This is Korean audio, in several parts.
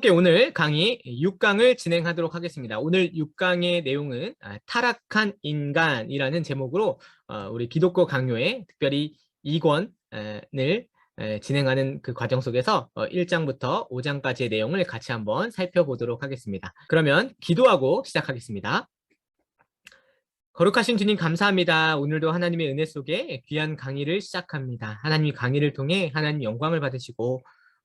함께 오늘 강의 6강을 진행하도록 하겠습니다. 오늘 6강의 내용은 타락한 인간이라는 제목으로 우리 기독교 강요의 특별히 2권을 진행하는 그 과정 속에서 1장부터 5장까지의 내용을 같이 한번 살펴보도록 하겠습니다. 그러면 기도하고 시작하겠습니다. 거룩하신 주님 감사합니다. 오늘도 하나님의 은혜 속에 귀한 강의를 시작합니다. 하나님 강의를 통해 하나님 영광을 받으시고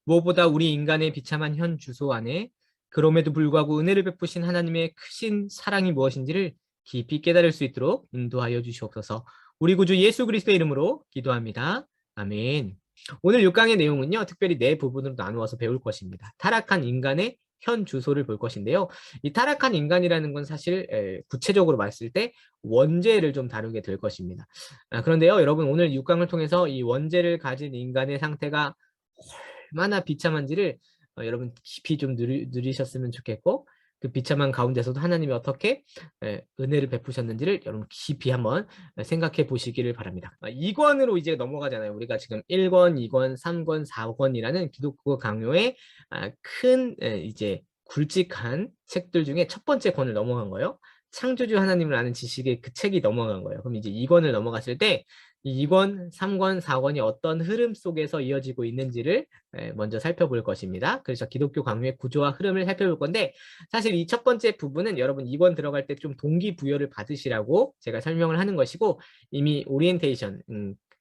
무엇보다 우리 인간의 비참한 현 주소 안에 그럼에도 불구하고 은혜를 베푸신 하나님의 크신 사랑이 무엇인지를 깊이 깨달을 수 있도록 인도하여 주시옵소서. 우리 구주 예수 그리스도의 이름으로 기도합니다. 아멘. 오늘 6강의 내용은요, 특별히 네 부분으로 나누어서 배울 것입니다. 타락한 인간의 현 주소를 볼 것인데요. 이 타락한 인간이라는 건 사실 구체적으로 봤을 때 원죄를 좀 다루게 될 것입니다. 그런데요, 여러분 오늘 6강을 통해서 이 원죄를 가진 인간의 상태가 얼마나 비참한지를 여러분 깊이 좀 누리셨으면 좋겠고, 그 비참한 가운데서도 하나님이 어떻게 은혜를 베푸셨는지를 여러분 깊이 한번 생각해 보시기를 바랍니다. 2권으로 이제 넘어가잖아요. 우리가 지금 1권, 2권, 3권, 4권이라는 기독교 강요의 큰 이제 굵직한 책들 중에 첫 번째 권을 넘어간 거예요. 창조주 하나님을 아는 지식의 그 책이 넘어간 거예요. 그럼 이제 2권을 넘어갔을 때 이 2권, 3권, 4권이 어떤 흐름 속에서 이어지고 있는지를 먼저 살펴볼 것입니다. 그래서 기독교 강요의 구조와 흐름을 살펴볼 건데, 사실 이 첫 번째 부분은 여러분 2권 들어갈 때 좀 동기부여를 받으시라고 제가 설명을 하는 것이고, 이미 오리엔테이션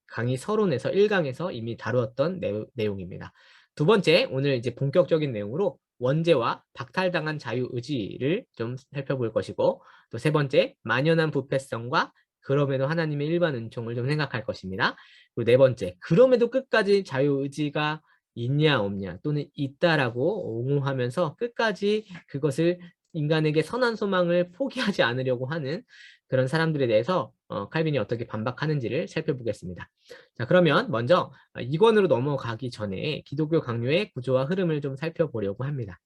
강의 서론에서 1강에서 이미 다루었던 내용입니다. 두 번째, 오늘 이제 본격적인 내용으로 원죄와 박탈당한 자유의지를 좀 살펴볼 것이고, 또 세 번째, 만연한 부패성과 그럼에도 하나님의 일반 은총을 좀 생각할 것입니다. 그리고 네 번째, 그럼에도 끝까지 자유의지가 있냐 없냐 또는 있다라고 옹호하면서 끝까지 그것을 인간에게 선한 소망을 포기하지 않으려고 하는 그런 사람들에 대해서 칼빈이 어떻게 반박하는지를 살펴보겠습니다. 자, 그러면 먼저 2권으로 넘어가기 전에 기독교 강요의 구조와 흐름을 좀 살펴보려고 합니다.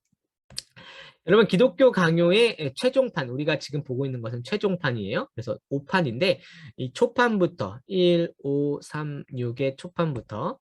여러분, 기독교 강요의 최종판, 우리가 지금 보고 있는 것은 최종판이에요. 그래서 5판인데 이 초판부터 1, 5, 3, 6의 초판부터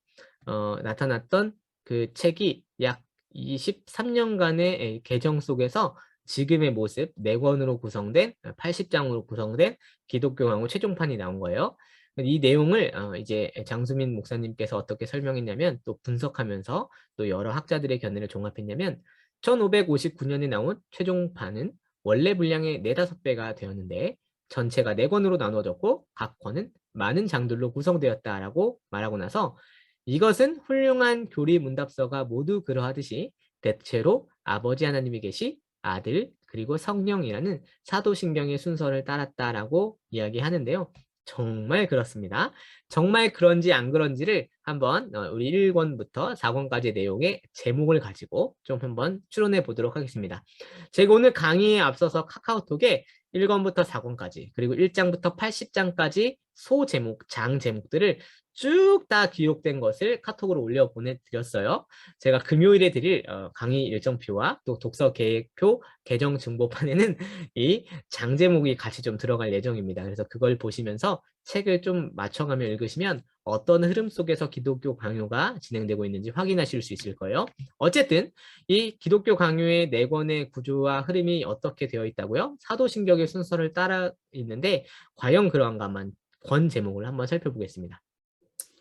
나타났던 그 책이 약 23년간의 개정 속에서 지금의 모습 4권으로 구성된 80장으로 구성된 기독교 강요 최종판이 나온 거예요. 이 내용을 이제 장수민 목사님께서 어떻게 설명했냐면, 또 분석하면서 또 여러 학자들의 견해를 종합했냐면, 1559년에 나온 최종판은 원래 분량의 4, 5배가 되었는데 전체가 4권으로 나누어졌고 각 권은 많은 장들로 구성되었다라고 말하고 나서, 이것은 훌륭한 교리 문답서가 모두 그러하듯이 대체로 아버지 하나님이 계시 아들 그리고 성령이라는 사도신경의 순서를 따랐다라고 이야기하는데요. 정말 그렇습니다. 정말 그런지 안 그런지를 한번 우리 1권부터 4권까지의 내용의 제목을 가지고 좀 한번 추론해 보도록 하겠습니다. 제가 오늘 강의에 앞서서 카카오톡에 1권부터 4권까지 그리고 1장부터 80장까지 소제목, 장 제목들을 쭉 다 기록된 것을 카톡으로 올려 보내드렸어요. 제가 금요일에 드릴 강의 일정표와 또 독서 계획표, 개정 정보판에는 이 장 제목이 같이 좀 들어갈 예정입니다. 그래서 그걸 보시면서 책을 좀 맞춰가며 읽으시면 어떤 흐름 속에서 기독교 강요가 진행되고 있는지 확인하실 수 있을 거예요. 어쨌든 이 기독교 강요의 4권의 구조와 흐름이 어떻게 되어 있다고요? 사도신경의 순서를 따라 있는데 과연 그러한가만 권 제목을 한번 살펴보겠습니다.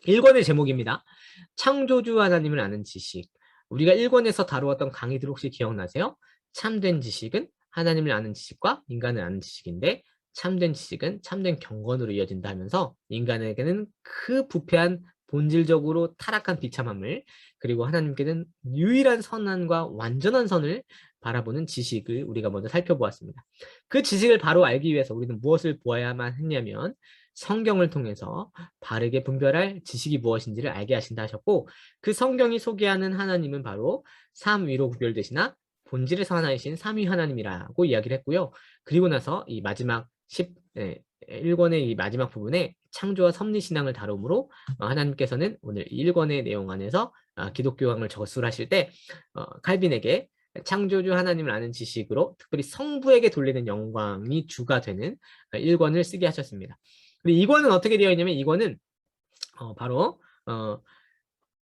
1권의 제목입니다. 창조주 하나님을 아는 지식. 우리가 1권에서 다루었던 강의들 혹시 기억나세요? 참된 지식은 하나님을 아는 지식과 인간을 아는 지식인데, 참된 지식은 참된 경건으로 이어진다 하면서 인간에게는 그 부패한 본질적으로 타락한 비참함을, 그리고 하나님께는 유일한 선함과 완전한 선을 바라보는 지식을 우리가 먼저 살펴보았습니다. 그 지식을 바로 알기 위해서 우리는 무엇을 보아야만 했냐면, 성경을 통해서 바르게 분별할 지식이 무엇인지를 알게 하신다 하셨고, 그 성경이 소개하는 하나님은 바로 삼위로 구별되시나 본질에서 하나이신 삼위 하나님이라고 이야기를 했고요. 그리고 나서 이 마지막 1권의 이 마지막 부분에 창조와 섭리신앙을 다루므로 하나님께서는 오늘 1권의 내용 안에서 기독교강을 저술하실 때 칼빈에게 창조주 하나님을 아는 지식으로 특별히 성부에게 돌리는 영광이 주가 되는 1권을 쓰게 하셨습니다. 그리고 2권은 어떻게 되어 있냐면, 2권은 바로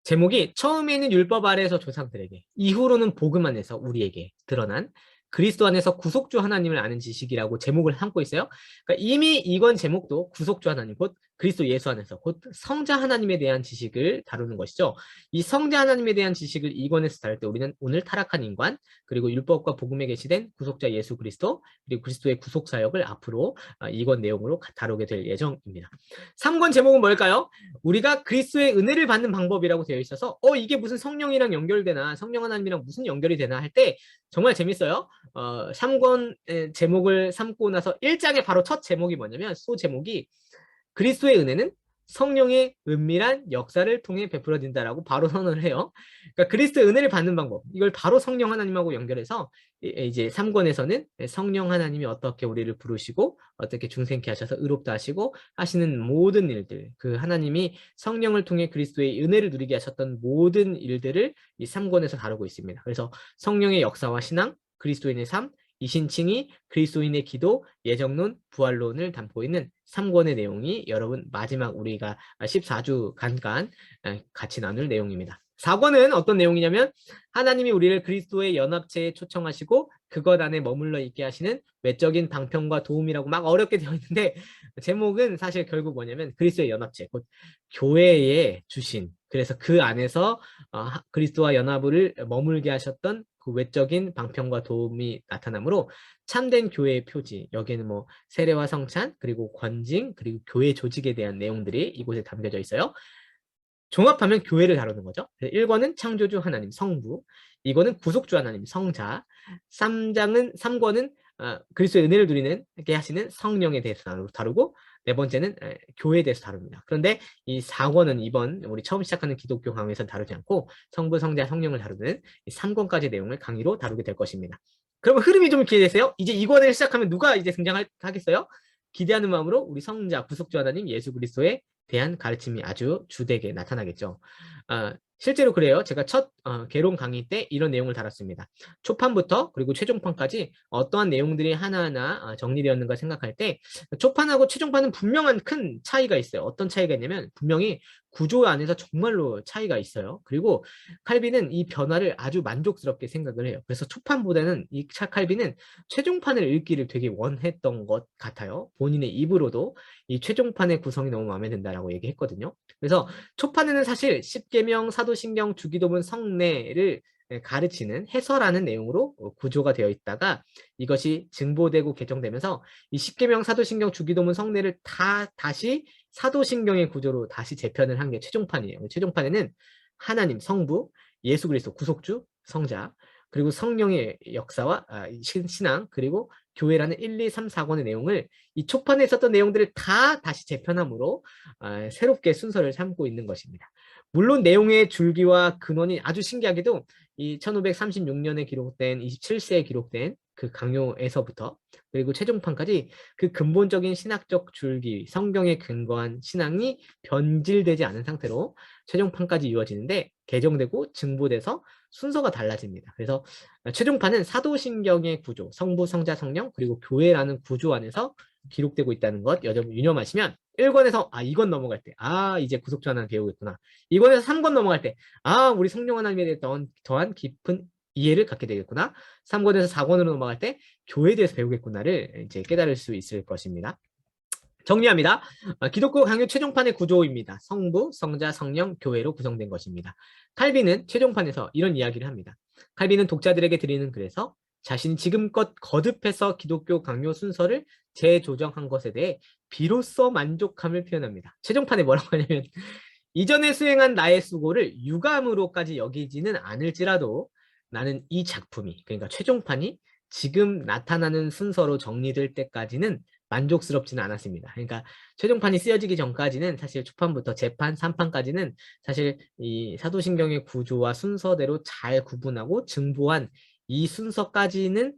제목이 처음에는 율법 아래에서 조상들에게, 이후로는 복음 안에서 우리에게 드러난 그리스도 안에서 구속주 하나님을 아는 지식이라고 제목을 삼고 있어요. 그러니까 이미 이건 제목도 구속주 하나님, 곧 그리스도 예수 안에서, 곧 성자 하나님에 대한 지식을 다루는 것이죠. 이 성자 하나님에 대한 지식을 이권에서 다룰 때 우리는 오늘 타락한 인간, 그리고 율법과 복음에 계시된 구속자 예수 그리스도, 그리고 그리스도의 구속 사역을 앞으로 이권 내용으로 다루게 될 예정입니다. 3권 제목은 뭘까요? 우리가 그리스도의 은혜를 받는 방법이라고 되어 있어서 이게 무슨 성령이랑 연결되나, 성령 하나님이랑 무슨 연결이 되나 할 때 정말 재밌어요. 3권 제목을 삼고 나서 1장의 바로 첫 제목이 뭐냐면, 소 제목이 그리스도의 은혜는 성령의 은밀한 역사를 통해 베풀어진다라고 바로 선언을 해요. 그러니까 그리스도의 은혜를 받는 방법, 이걸 바로 성령 하나님하고 연결해서 이제 3권에서는 성령 하나님이 어떻게 우리를 부르시고 어떻게 중생케 하셔서 의롭다 하시고 하시는 모든 일들, 그 하나님이 성령을 통해 그리스도의 은혜를 누리게 하셨던 모든 일들을 이 3권에서 다루고 있습니다. 그래서 성령의 역사와 신앙, 그리스도인의 삶, 이신칭의, 그리스도인의 기도, 예정론, 부활론을 담고 있는 3권의 내용이 여러분 마지막 우리가 14주 간간 같이 나눌 내용입니다. 4권은 어떤 내용이냐면, 하나님이 우리를 그리스도의 연합체에 초청하시고 그것 안에 머물러 있게 하시는 외적인 방편과 도움이라고 막 어렵게 되어 있는데, 제목은 사실 결국 뭐냐면 그리스도의 연합체, 곧 교회에 주신, 그래서 그 안에서 그리스도와 연합을 머물게 하셨던 그 외적인 방편과 도움이 나타나므로 참된 교회의 표지, 여기에는 뭐 세례와 성찬, 그리고 권징, 그리고 교회 조직에 대한 내용들이 이곳에 담겨져 있어요. 종합하면 교회를 다루는 거죠. 1권은 창조주 하나님 성부, 2권은 구속주 하나님 성자, 3권은 그리스도의 은혜를 누리는 게 하시는 성령에 대해서 다루고, 네 번째는 교회에 대해서 다룹니다. 그런데 이 4권은 이번 우리 처음 시작하는 기독교 강의에서 다루지 않고 성부, 성자, 성령을 다루는 이 3권까지 내용을 강의로 다루게 될 것입니다. 그럼 흐름이 좀 기대되세요? 이제 2권을 시작하면 누가 이제 등장하겠어요? 기대하는 마음으로 우리 성자, 구속주 하나님 예수 그리스도의 대한 가르침이 아주 주되게 나타나겠죠. 실제로 그래요. 제가 첫 개론 강의 때 이런 내용을 다뤘습니다. 초판부터 그리고 최종판까지 어떠한 내용들이 하나하나 정리되었는가 생각할 때, 초판하고 최종판은 분명한 큰 차이가 있어요. 어떤 차이가 있냐면 분명히 구조 안에서 정말로 차이가 있어요. 그리고 칼빈은 이 변화를 아주 만족스럽게 생각을 해요. 그래서 초판보다는 이 칼빈은 최종판을 읽기를 되게 원했던 것 같아요. 본인의 입으로도 이 최종판의 구성이 너무 마음에 든다라고 얘기했거든요. 그래서 초판에는 사실 십계명, 사도신경, 주기도문, 성례를 가르치는 해설하는 내용으로 구조가 되어 있다가, 이것이 증보되고 개정되면서 이 십계명, 사도신경, 주기도문, 성례를 다시 사도신경의 구조로 다시 재편을 한 게 최종판이에요. 최종판에는 하나님 성부, 예수 그리스도 구속주, 성자, 그리고 성령의 역사와 신앙, 그리고 교회라는 1, 2, 3, 4권의 내용을 이 초판에 있었던 내용들을 다 다시 재편함으로 새롭게 순서를 삼고 있는 것입니다. 물론 내용의 줄기와 근원이 아주 신기하게도 이 1536년에 기록된 27세에 기록된 그 강요에서부터 그리고 최종판까지 그 근본적인 신학적 줄기, 성경에 근거한 신앙이 변질되지 않은 상태로 최종판까지 이루어지는데, 개정되고 증보돼서 순서가 달라집니다. 그래서 최종판은 사도신경의 구조, 성부, 성자, 성령, 그리고 교회라는 구조 안에서 기록되고 있다는 것 여러분 유념하시면, 1권에서 이건 넘어갈 때 이제 구속주 하나 배우겠구나, 2권에서 3권 넘어갈 때 우리 성령 하나님에 대해 더한 깊은 이해를 갖게 되겠구나, 3권에서 4권으로 넘어갈 때 교회에 대해서 배우겠구나를 이제 깨달을 수 있을 것입니다. 정리합니다. 기독교 강요 최종판의 구조입니다. 성부, 성자, 성령, 교회로 구성된 것입니다. 칼빈은 최종판에서 이런 이야기를 합니다. 칼빈은 독자들에게 드리는 글에서 자신이 지금껏 거듭해서 기독교 강요 순서를 재조정한 것에 대해 비로소 만족함을 표현합니다. 최종판에 뭐라고 하냐면, 이전에 수행한 나의 수고를 유감으로까지 여기지는 않을지라도 나는 이 작품이, 그러니까 최종판이 지금 나타나는 순서로 정리될 때까지는 만족스럽지는 않았습니다. 그러니까 최종판이 쓰여지기 전까지는, 사실 초판부터 재판, 3판까지는 사실 이 사도신경의 구조와 순서대로 잘 구분하고 증보한 이 순서까지는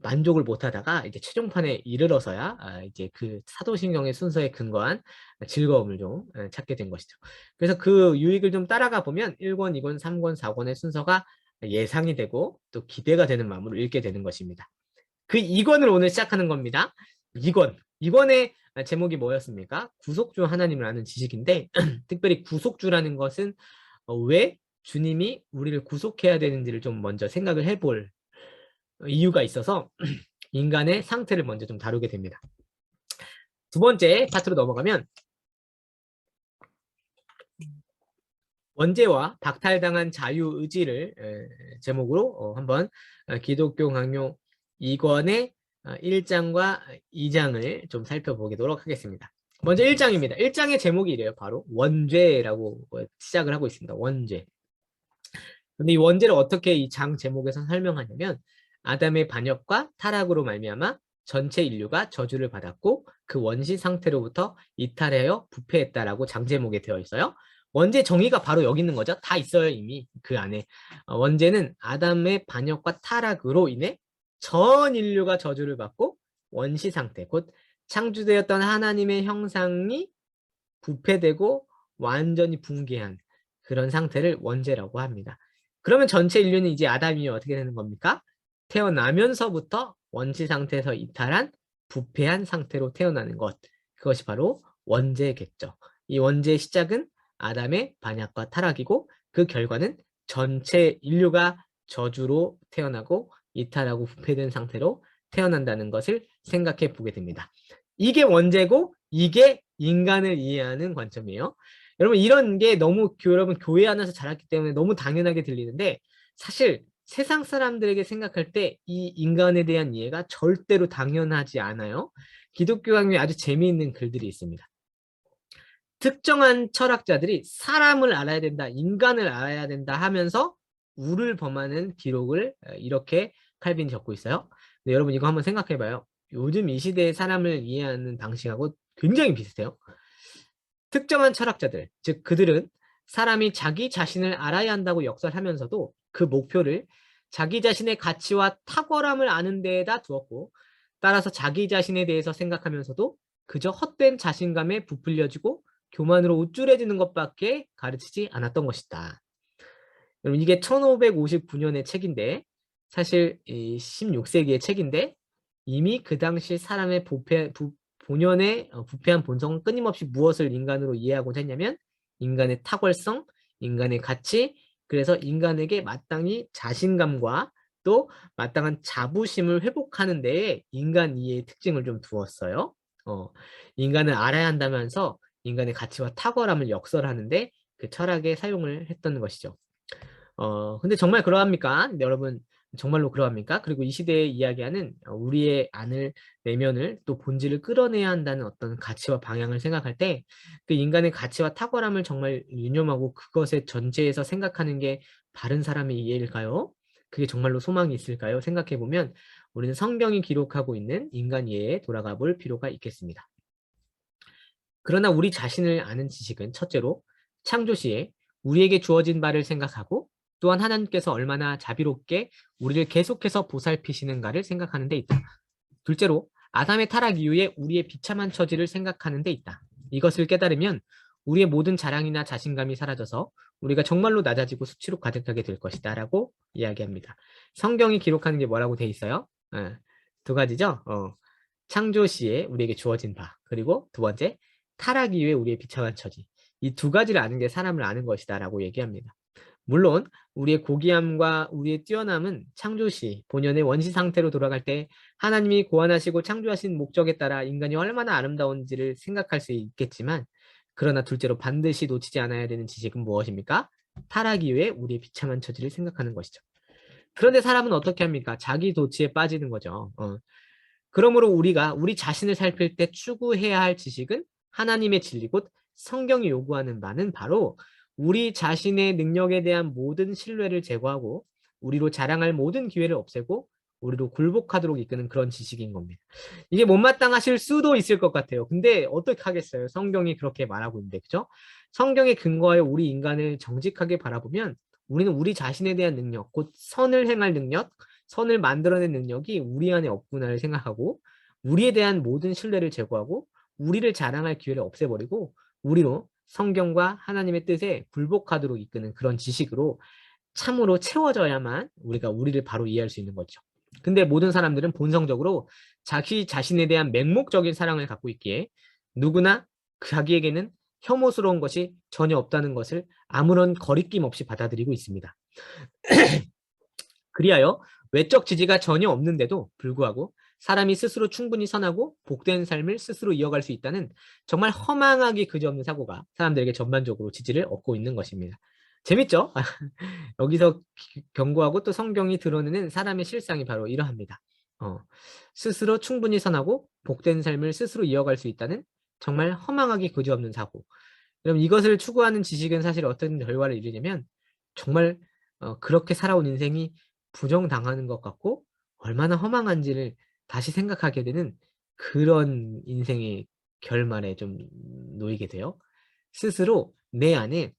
만족을 못하다가 이제 최종판에 이르러서야 이제 그 사도신경의 순서에 근거한 즐거움을 좀 찾게 된 것이죠. 그래서 그 유익을 좀 따라가 보면 1권, 2권, 3권, 4권의 순서가 예상이 되고 또 기대가 되는 마음으로 읽게 되는 것입니다. 그 2권을 오늘 시작하는 겁니다. 2권의 제목이 뭐였습니까? 구속주 하나님을 아는 지식인데 특별히 구속주라는 것은 왜 주님이 우리를 구속해야 되는지를 좀 먼저 생각을 해볼 이유가 있어서 인간의 상태를 먼저 좀 다루게 됩니다. 두 번째 파트로 넘어가면 원죄와 박탈당한 자유의지를 제목으로 한번 기독교 강요 2권의 1장과 2장을 좀 살펴보도록 하겠습니다. 먼저 1장입니다. 1장의 제목이 이래요. 바로 원죄라고 시작을 하고 있습니다. 원죄. 근데 이 원죄를 어떻게 이 장 제목에서 설명하냐면 아담의 반역과 타락으로 말미암아 전체 인류가 저주를 받았고 그 원시 상태로부터 이탈하여 부패했다라고 장 제목에 되어 있어요. 원죄 정의가 바로 여기 있는 거죠. 다 있어요, 이미 그 안에. 원죄는 아담의 반역과 타락으로 인해 전 인류가 저주를 받고 원시 상태, 곧 창조되었던 하나님의 형상이 부패되고 완전히 붕괴한 그런 상태를 원죄라고 합니다. 그러면 전체 인류는 이제 아담이 어떻게 되는 겁니까? 태어나면서부터 원시 상태에서 이탈한 부패한 상태로 태어나는 것. 그것이 바로 원죄겠죠. 이 원죄의 시작은 아담의 반역과 타락이고 그 결과는 전체 인류가 저주로 태어나고 이탈하고 부패된 상태로 태어난다는 것을 생각해 보게 됩니다. 이게 원죄고 이게 인간을 이해하는 관점이에요. 여러분 이런 게 너무 여러분 교회 안에서 자랐기 때문에 너무 당연하게 들리는데 사실 세상 사람들에게 생각할 때 이 인간에 대한 이해가 절대로 당연하지 않아요. 기독교 강의에 아주 재미있는 글들이 있습니다. 특정한 철학자들이 사람을 알아야 된다, 인간을 알아야 된다 하면서 우를 범하는 기록을 이렇게 칼빈이 적고 있어요. 근데 여러분 이거 한번 생각해봐요. 요즘 이 시대의 사람을 이해하는 방식하고 굉장히 비슷해요. 특정한 철학자들, 즉 그들은 사람이 자기 자신을 알아야 한다고 역설하면서도 그 목표를 자기 자신의 가치와 탁월함을 아는 데에다 두었고 따라서 자기 자신에 대해서 생각하면서도 그저 헛된 자신감에 부풀려지고 교만으로 우쭐해지는 것밖에 가르치지 않았던 것이다. 여러분 이게 1559년의 책인데 사실 16세기의 책인데 이미 그 당시 사람의 본연의 부패한 본성은 끊임없이 무엇을 인간으로 이해하고자 했냐면 인간의 탁월성, 인간의 가치, 그래서 인간에게 마땅히 자신감과 또 마땅한 자부심을 회복하는 데에 인간 이해의 특징을 좀 두었어요. 인간을 알아야 한다면서 인간의 가치와 탁월함을 역설하는데 그 철학에 사용을 했던 것이죠. 근데 정말 그러합니까? 여러분, 정말로 그러합니까? 그리고 이 시대에 이야기하는 우리의 안을, 내면을 또 본질을 끌어내야 한다는 어떤 가치와 방향을 생각할 때 그 인간의 가치와 탁월함을 정말 유념하고 그것의 전체에서 생각하는 게 바른 사람의 이해일까요? 그게 정말로 소망이 있을까요? 생각해 보면 우리는 성경이 기록하고 있는 인간 이해에 돌아가 볼 필요가 있겠습니다. 그러나 우리 자신을 아는 지식은 첫째로 창조 시에 우리에게 주어진 바를 생각하고 또한 하나님께서 얼마나 자비롭게 우리를 계속해서 보살피시는가를 생각하는 데 있다. 둘째로 아담의 타락 이후에 우리의 비참한 처지를 생각하는 데 있다. 이것을 깨달으면 우리의 모든 자랑이나 자신감이 사라져서 우리가 정말로 낮아지고 수치로 가득하게 될 것이다 라고 이야기합니다. 성경이 기록하는 게 뭐라고 돼 있어요? 두 가지죠. 창조 시에 우리에게 주어진 바, 그리고 두 번째 타락 이후에 우리의 비참한 처지. 이 두 가지를 아는 게 사람을 아는 것이다 라고 얘기합니다. 물론 우리의 고귀함과 우리의 뛰어남은 창조시 본연의 원시 상태로 돌아갈 때 하나님이 고안하시고 창조하신 목적에 따라 인간이 얼마나 아름다운지를 생각할 수 있겠지만 그러나 둘째로 반드시 놓치지 않아야 되는 지식은 무엇입니까? 타락 이후에 우리의 비참한 처지를 생각하는 것이죠. 그런데 사람은 어떻게 합니까? 자기 도취에 빠지는 거죠. 그러므로 우리가 우리 자신을 살필 때 추구해야 할 지식은 하나님의 진리 곧 성경이 요구하는 바는 바로 우리 자신의 능력에 대한 모든 신뢰를 제거하고 우리로 자랑할 모든 기회를 없애고 우리로 굴복하도록 이끄는 그런 지식인 겁니다. 이게 못마땅하실 수도 있을 것 같아요. 근데 어떻게 하겠어요? 성경이 그렇게 말하고 있는데, 그죠? 성경의 근거하여 우리 인간을 정직하게 바라보면 우리는 우리 자신에 대한 능력, 곧 선을 행할 능력, 선을 만들어낸 능력이 우리 안에 없구나를 생각하고 우리에 대한 모든 신뢰를 제거하고 우리를 자랑할 기회를 없애버리고 우리로 성경과 하나님의 뜻에 굴복하도록 이끄는 그런 지식으로 참으로 채워져야만 우리가 우리를 바로 이해할 수 있는 거죠. 근데 모든 사람들은 본성적으로 자기 자신에 대한 맹목적인 사랑을 갖고 있기에 누구나 자기에게는 혐오스러운 것이 전혀 없다는 것을 아무런 거리낌 없이 받아들이고 있습니다. 그리하여 외적 지지가 전혀 없는데도 불구하고 사람이 스스로 충분히 선하고 복된 삶을 스스로 이어갈 수 있다는 정말 허망하기 그지없는 사고가 사람들에게 전반적으로 지지를 얻고 있는 것입니다. 재밌죠? 여기서 경고하고 또 성경이 드러내는 사람의 실상이 바로 이러합니다. 스스로 충분히 선하고 복된 삶을 스스로 이어갈 수 있다는 정말 허망하기 그지없는 사고. 그럼 이것을 추구하는 지식은 사실 어떤 결과를 이루냐면 정말 그렇게 살아온 인생이 부정당하는 것 같고 얼마나 허망한지를 다시 생각하게 되는 그런 인생의 결말에 좀 놓이게 돼요. 스스로 내 안에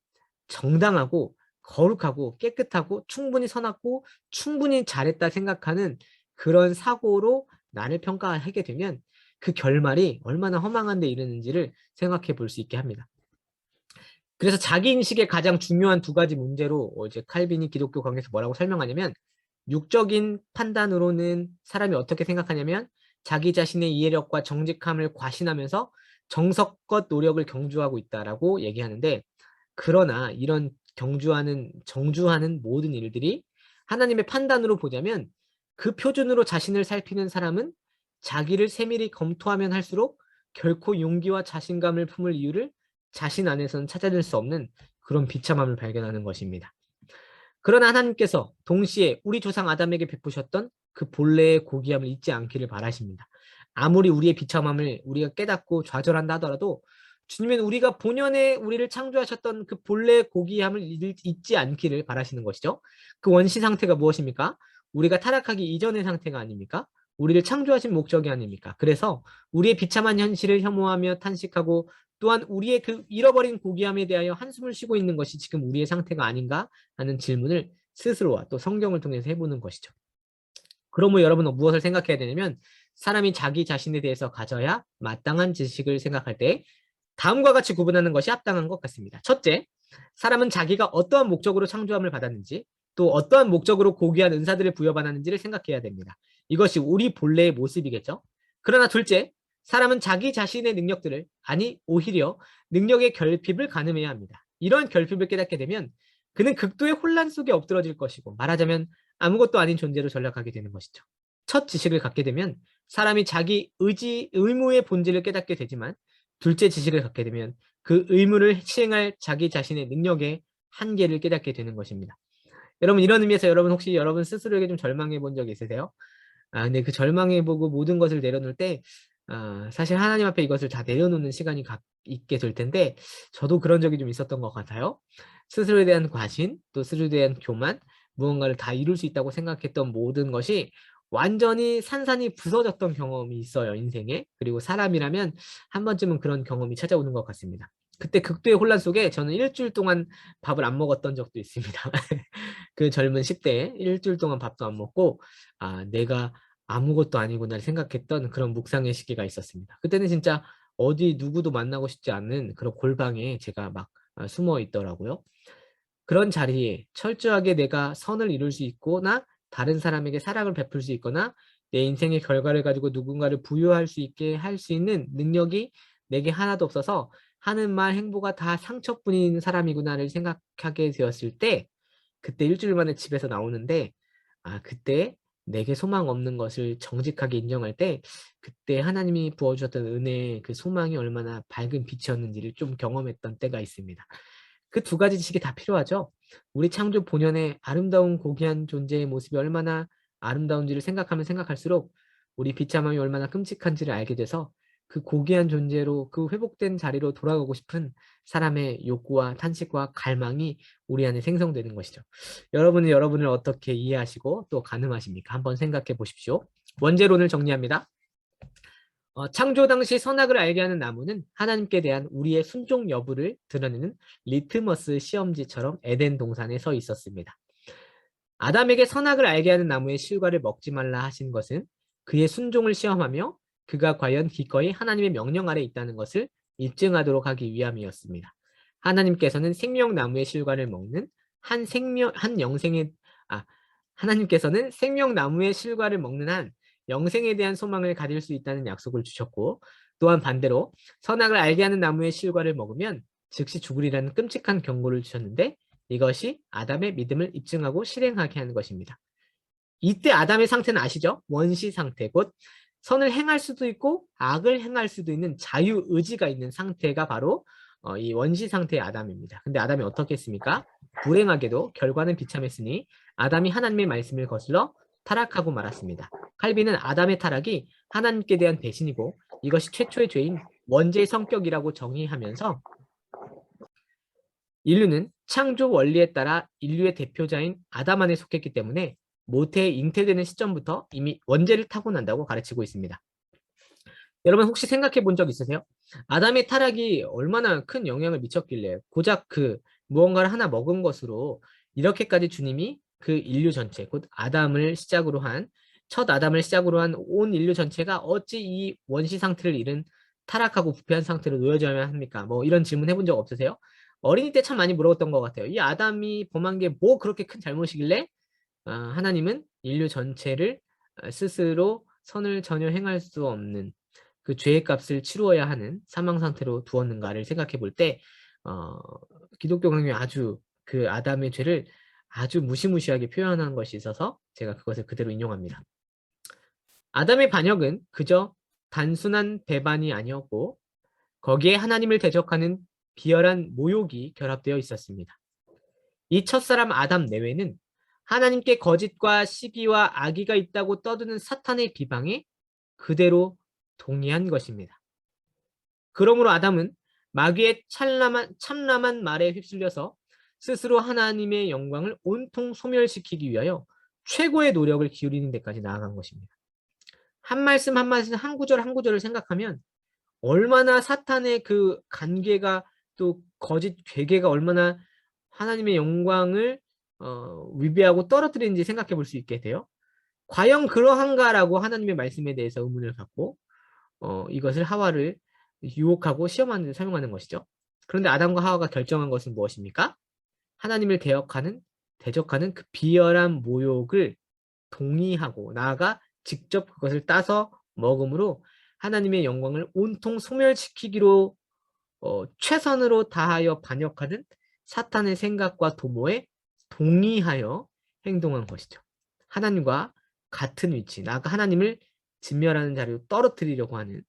정당하고 거룩하고 깨끗하고 충분히 선하고 충분히 잘했다 생각하는 그런 사고로 나를 평가하게 되면 그 결말이 얼마나 허망한 데 이르는지를 생각해 볼 수 있게 합니다. 그래서 자기인식의 가장 중요한 두 가지 문제로 이제 칼빈이 기독교 강에서 뭐라고 설명하냐면 육적인 판단으로는 사람이 어떻게 생각하냐면 자기 자신의 이해력과 정직함을 과신하면서 정석껏 노력을 경주하고 있다라고 얘기하는데 그러나 이런 정주하는 모든 일들이 하나님의 판단으로 보자면 그 표준으로 자신을 살피는 사람은 자기를 세밀히 검토하면 할수록 결코 용기와 자신감을 품을 이유를 자신 안에서는 찾아낼 수 없는 그런 비참함을 발견하는 것입니다. 그러나 하나님께서 동시에 우리 조상 아담에게 베푸셨던 그 본래의 고귀함을 잊지 않기를 바라십니다. 아무리 우리의 비참함을 우리가 깨닫고 좌절한다 하더라도 주님은 우리가 본연의 우리를 창조하셨던 그 본래의 고귀함을 잊지 않기를 바라시는 것이죠. 그 원시 상태가 무엇입니까? 우리가 타락하기 이전의 상태가 아닙니까? 우리를 창조하신 목적이 아닙니까? 그래서 우리의 비참한 현실을 혐오하며 탄식하고 또한 우리의 그 잃어버린 고귀함에 대하여 한숨을 쉬고 있는 것이 지금 우리의 상태가 아닌가 하는 질문을 스스로와 또 성경을 통해서 해보는 것이죠. 그러므로 여러분은 무엇을 생각해야 되냐면 사람이 자기 자신에 대해서 가져야 마땅한 지식을 생각할 때 다음과 같이 구분하는 것이 합당한 것 같습니다. 첫째, 사람은 자기가 어떠한 목적으로 창조함을 받았는지 또 어떠한 목적으로 고귀한 은사들을 부여받았는지를 생각해야 됩니다. 이것이 우리 본래의 모습이겠죠. 그러나 둘째, 사람은 자기 자신의 능력들을 아니 오히려 능력의 결핍을 가늠해야 합니다. 이러한 결핍을 깨닫게 되면 그는 극도의 혼란 속에 엎드러질 것이고 말하자면 아무것도 아닌 존재로 전락하게 되는 것이죠. 첫 지식을 갖게 되면 사람이 자기 의무의 본질을 깨닫게 되지만 둘째 지식을 갖게 되면 그 의무를 시행할 자기 자신의 능력의 한계를 깨닫게 되는 것입니다. 여러분 이런 의미에서 여러분 혹시 여러분 스스로에게 좀 절망해 본 적 있으세요? 근데 그 절망해 보고 모든 것을 내려놓을 때 사실 하나님 앞에 이것을 다 내려놓는 시간이 있게 될 텐데 저도 그런 적이 좀 있었던 것 같아요. 스스로에 대한 과신, 또 스스로에 대한 교만, 무언가를 다 이룰 수 있다고 생각했던 모든 것이 완전히 산산이 부서졌던 경험이 있어요, 인생에. 그리고 사람이라면 한 번쯤은 그런 경험이 찾아오는 것 같습니다. 그때 극도의 혼란 속에 저는 일주일 동안 밥을 안 먹었던 적도 있습니다. 그 젊은 10대에 일주일 동안 밥도 안 먹고 내가 아무것도 아니구나 생각했던 그런 묵상의 시기가 있었습니다. 그때는 진짜 어디 누구도 만나고 싶지 않은 그런 골방에 제가 막 숨어 있더라고요. 그런 자리에 철저하게 내가 선을 이룰 수 있거나 다른 사람에게 사랑을 베풀 수 있거나 내 인생의 결과를 가지고 누군가를 부유할 수 있게 할 수 있는 능력이 내게 하나도 없어서 하는 말 행보가 다 상처뿐인 사람이구나를 생각하게 되었을 때 그때 일주일 만에 집에서 나오는데 그때 내게 소망 없는 것을 정직하게 인정할 때 그때 하나님이 부어주셨던 은혜의 그 소망이 얼마나 밝은 빛이었는지를 좀 경험했던 때가 있습니다. 그 두 가지 지식이 다 필요하죠. 우리 창조 본연의 아름다운 고귀한 존재의 모습이 얼마나 아름다운지를 생각하면 생각할수록 우리 비참함이 얼마나 끔찍한지를 알게 돼서 그 고귀한 존재로 그 회복된 자리로 돌아가고 싶은 사람의 욕구와 탄식과 갈망이 우리 안에 생성되는 것이죠. 여러분은 여러분을 어떻게 이해하시고 또 가늠하십니까? 한번 생각해 보십시오. 원제론을 정리합니다. 창조 당시 선악을 알게 하는 나무는 하나님께 대한 우리의 순종 여부를 드러내는 리트머스 시험지처럼 에덴 동산에 서 있었습니다. 아담에게 선악을 알게 하는 나무의 실과를 먹지 말라 하신 것은 그의 순종을 시험하며 그가 과연 기꺼이 하나님의 명령 아래 있다는 것을 입증하도록 하기 위함이었습니다. 하나님께서는 생명나무의 실과를 먹는 한 영생의 하나님께서는 생명나무의 실과를 먹는 한 영생에 대한 소망을 가질 수 있다는 약속을 주셨고 또한 반대로 선악을 알게 하는 나무의 실과를 먹으면 즉시 죽으리라는 끔찍한 경고를 주셨는데 이것이 아담의 믿음을 입증하고 실행하게 하는 것입니다. 이때 아담의 상태는 아시죠? 원시 상태, 곧 선을 행할 수도 있고 악을 행할 수도 있는 자유의지가 있는 상태가 바로 이 원시 상태의 아담입니다. 근데 아담이 어떻게 했습니까? 불행하게도 결과는 비참했으니 아담이 하나님의 말씀을 거슬러 타락하고 말았습니다. 칼빈은 아담의 타락이 하나님께 대한 배신이고 이것이 최초의 죄인 원죄의 성격이라고 정의하면서 인류는 창조 원리에 따라 인류의 대표자인 아담 안에 속했기 때문에 모태에 잉태되는 시점부터 이미 원죄를 타고난다고 가르치고 있습니다. 여러분 혹시 생각해 본 적 있으세요? 아담의 타락이 얼마나 큰 영향을 미쳤길래 고작 그 무언가를 하나 먹은 것으로 이렇게까지 주님이 그 인류 전체, 곧 아담을 시작으로 한, 첫 아담을 시작으로 한 온 인류 전체가 어찌 이 원시 상태를 잃은 타락하고 부패한 상태로 놓여져야 합니까? 뭐 이런 질문 해본 적 없으세요? 어린이 때 참 많이 물어봤던 것 같아요. 이 아담이 범한 게 뭐 그렇게 큰 잘못이길래 하나님은 인류 전체를 스스로 선을 전혀 행할 수 없는 그 죄의 값을 치루어야 하는 사망 상태로 두었는가를 생각해 볼 때 기독교 강령이 아주 그 아담의 죄를 아주 무시무시하게 표현한 것이 있어서 제가 그것을 그대로 인용합니다. 아담의 반역은 그저 단순한 배반이 아니었고 거기에 하나님을 대적하는 비열한 모욕이 결합되어 있었습니다. 이 첫사람 아담 내외는 하나님께 거짓과 시기와 악의가 있다고 떠드는 사탄의 비방에 그대로 동의한 것입니다. 그러므로 아담은 마귀의 참람한 말에 휩쓸려서 스스로 하나님의 영광을 온통 소멸시키기 위하여 최고의 노력을 기울이는 데까지 나아간 것입니다. 한 말씀 한 말씀 한 구절 한 구절을 생각하면 얼마나 사탄의 그 간계가 또 거짓 괴계가 얼마나 하나님의 영광을 위배하고 떨어뜨리는지 생각해 볼 수 있게 돼요. 과연 그러한가라고 하나님의 말씀에 대해서 의문을 갖고 이것을 하와를 유혹하고 시험하는 데 사용하는 것이죠. 그런데 아담과 하와가 결정한 것은 무엇입니까? 하나님을 대적하는 그 비열한 모욕을 동의하고 나아가 직접 그것을 따서 먹음으로 하나님의 영광을 온통 소멸시키기로 최선으로 다하여 반역하는 사탄의 생각과 도모에 동의하여 행동한 것이죠. 하나님과 같은 위치, 나아가 하나님을 진멸하는 자리로 떨어뜨리려고 하는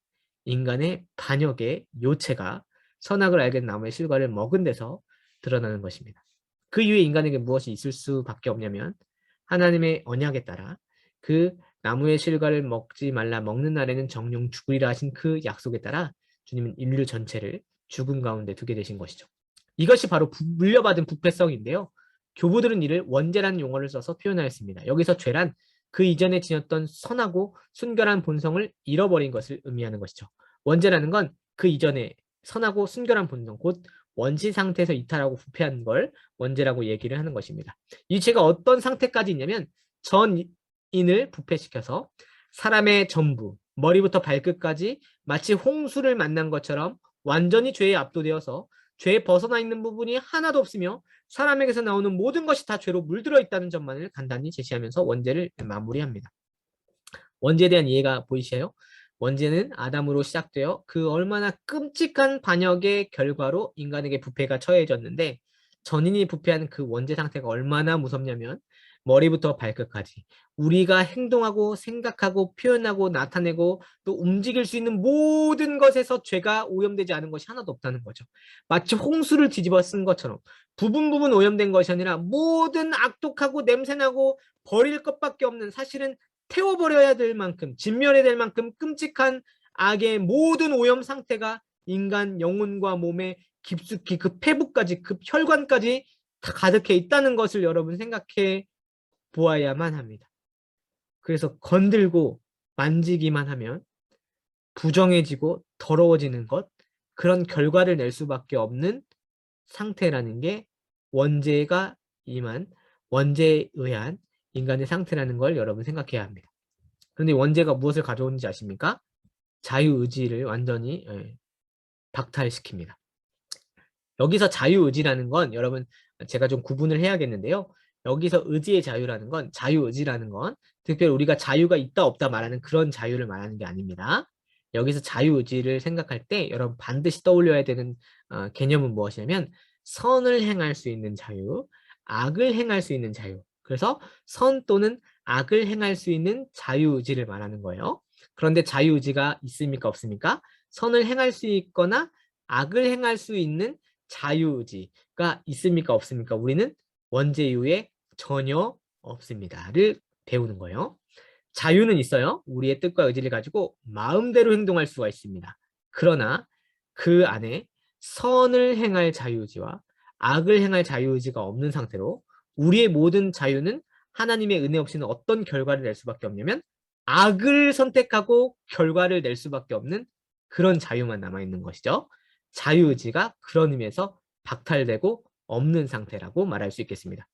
인간의 반역의 요체가 선악을 알게 된 나무의 실과를 먹은 데서 드러나는 것입니다. 그 이후에 인간에게 무엇이 있을 수밖에 없냐면 하나님의 언약에 따라 그 나무의 실과를 먹지 말라 먹는 날에는 정령 죽으리라 하신 그 약속에 따라 주님은 인류 전체를 죽음 가운데 두게 되신 것이죠. 이것이 바로 물려받은 부패성인데요. 교부들은 이를 원죄라는 용어를 써서 표현하였습니다. 여기서 죄란 그 이전에 지녔던 선하고 순결한 본성을 잃어버린 것을 의미하는 것이죠. 원죄라는 건 그 이전에 선하고 순결한 본성, 곧 원시 상태에서 이탈하고 부패한 걸 원죄라고 얘기를 하는 것입니다. 이 죄가 어떤 상태까지 있냐면 전인을 부패시켜서 사람의 전부, 머리부터 발끝까지 마치 홍수를 만난 것처럼 완전히 죄에 압도되어서 죄에 벗어나 있는 부분이 하나도 없으며 사람에게서 나오는 모든 것이 다 죄로 물들어 있다는 점만을 간단히 제시하면서 원죄를 마무리합니다. 원죄에 대한 이해가 보이시나요? 원죄는 아담으로 시작되어 그 얼마나 끔찍한 반역의 결과로 인간에게 부패가 처해졌는데 전인이 부패하는 그 원죄 상태가 얼마나 무섭냐면 머리부터 발끝까지 우리가 행동하고 생각하고 표현하고 나타내고 또 움직일 수 있는 모든 것에서 죄가 오염되지 않은 것이 하나도 없다는 거죠. 마치 홍수를 뒤집어 쓴 것처럼 부분 오염된 것이 아니라 모든 악독하고 냄새나고 버릴 것밖에 없는, 사실은 태워버려야 될 만큼, 진멸해야 될 만큼 끔찍한 악의 모든 오염 상태가 인간 영혼과 몸에 깊숙이 그 폐부까지, 그 혈관까지 다 가득해 있다는 것을 여러분 생각해 보아야만 합니다. 그래서 건들고 만지기만 하면 부정해지고 더러워지는 것, 그런 결과를 낼 수밖에 없는 상태라는 게 원죄가 임한, 원죄에 의한 인간의 상태라는 걸 여러분 생각해야 합니다. 그런데 원죄가 무엇을 가져오는지 아십니까? 자유의지를 완전히 박탈시킵니다. 여기서 자유의지라는 건 여러분 제가 좀 구분을 해야겠는데요. 여기서 의지의 자유라는 건, 자유의지라는 건 특별히 우리가 자유가 있다 없다 말하는 그런 자유를 말하는 게 아닙니다. 여기서 자유의지를 생각할 때 여러분 반드시 떠올려야 되는 개념은 무엇이냐면 선을 행할 수 있는 자유, 악을 행할 수 있는 자유. 그래서 선 또는 악을 행할 수 있는 자유의지를 말하는 거예요. 그런데 자유의지가 있습니까? 없습니까? 선을 행할 수 있거나 악을 행할 수 있는 자유의지가 있습니까? 없습니까? 우리는 원죄 이후에 전혀 없습니다를 배우는 거예요. 자유는 있어요. 우리의 뜻과 의지를 가지고 마음대로 행동할 수가 있습니다. 그러나 그 안에 선을 행할 자유의지와 악을 행할 자유의지가 없는 상태로 우리의 모든 자유는 하나님의 은혜 없이는 어떤 결과를 낼 수밖에 없냐면 악을 선택하고 결과를 낼 수밖에 없는 그런 자유만 남아있는 것이죠. 자유의지가 그런 의미에서 박탈되고 없는 상태라고 말할 수 있겠습니다.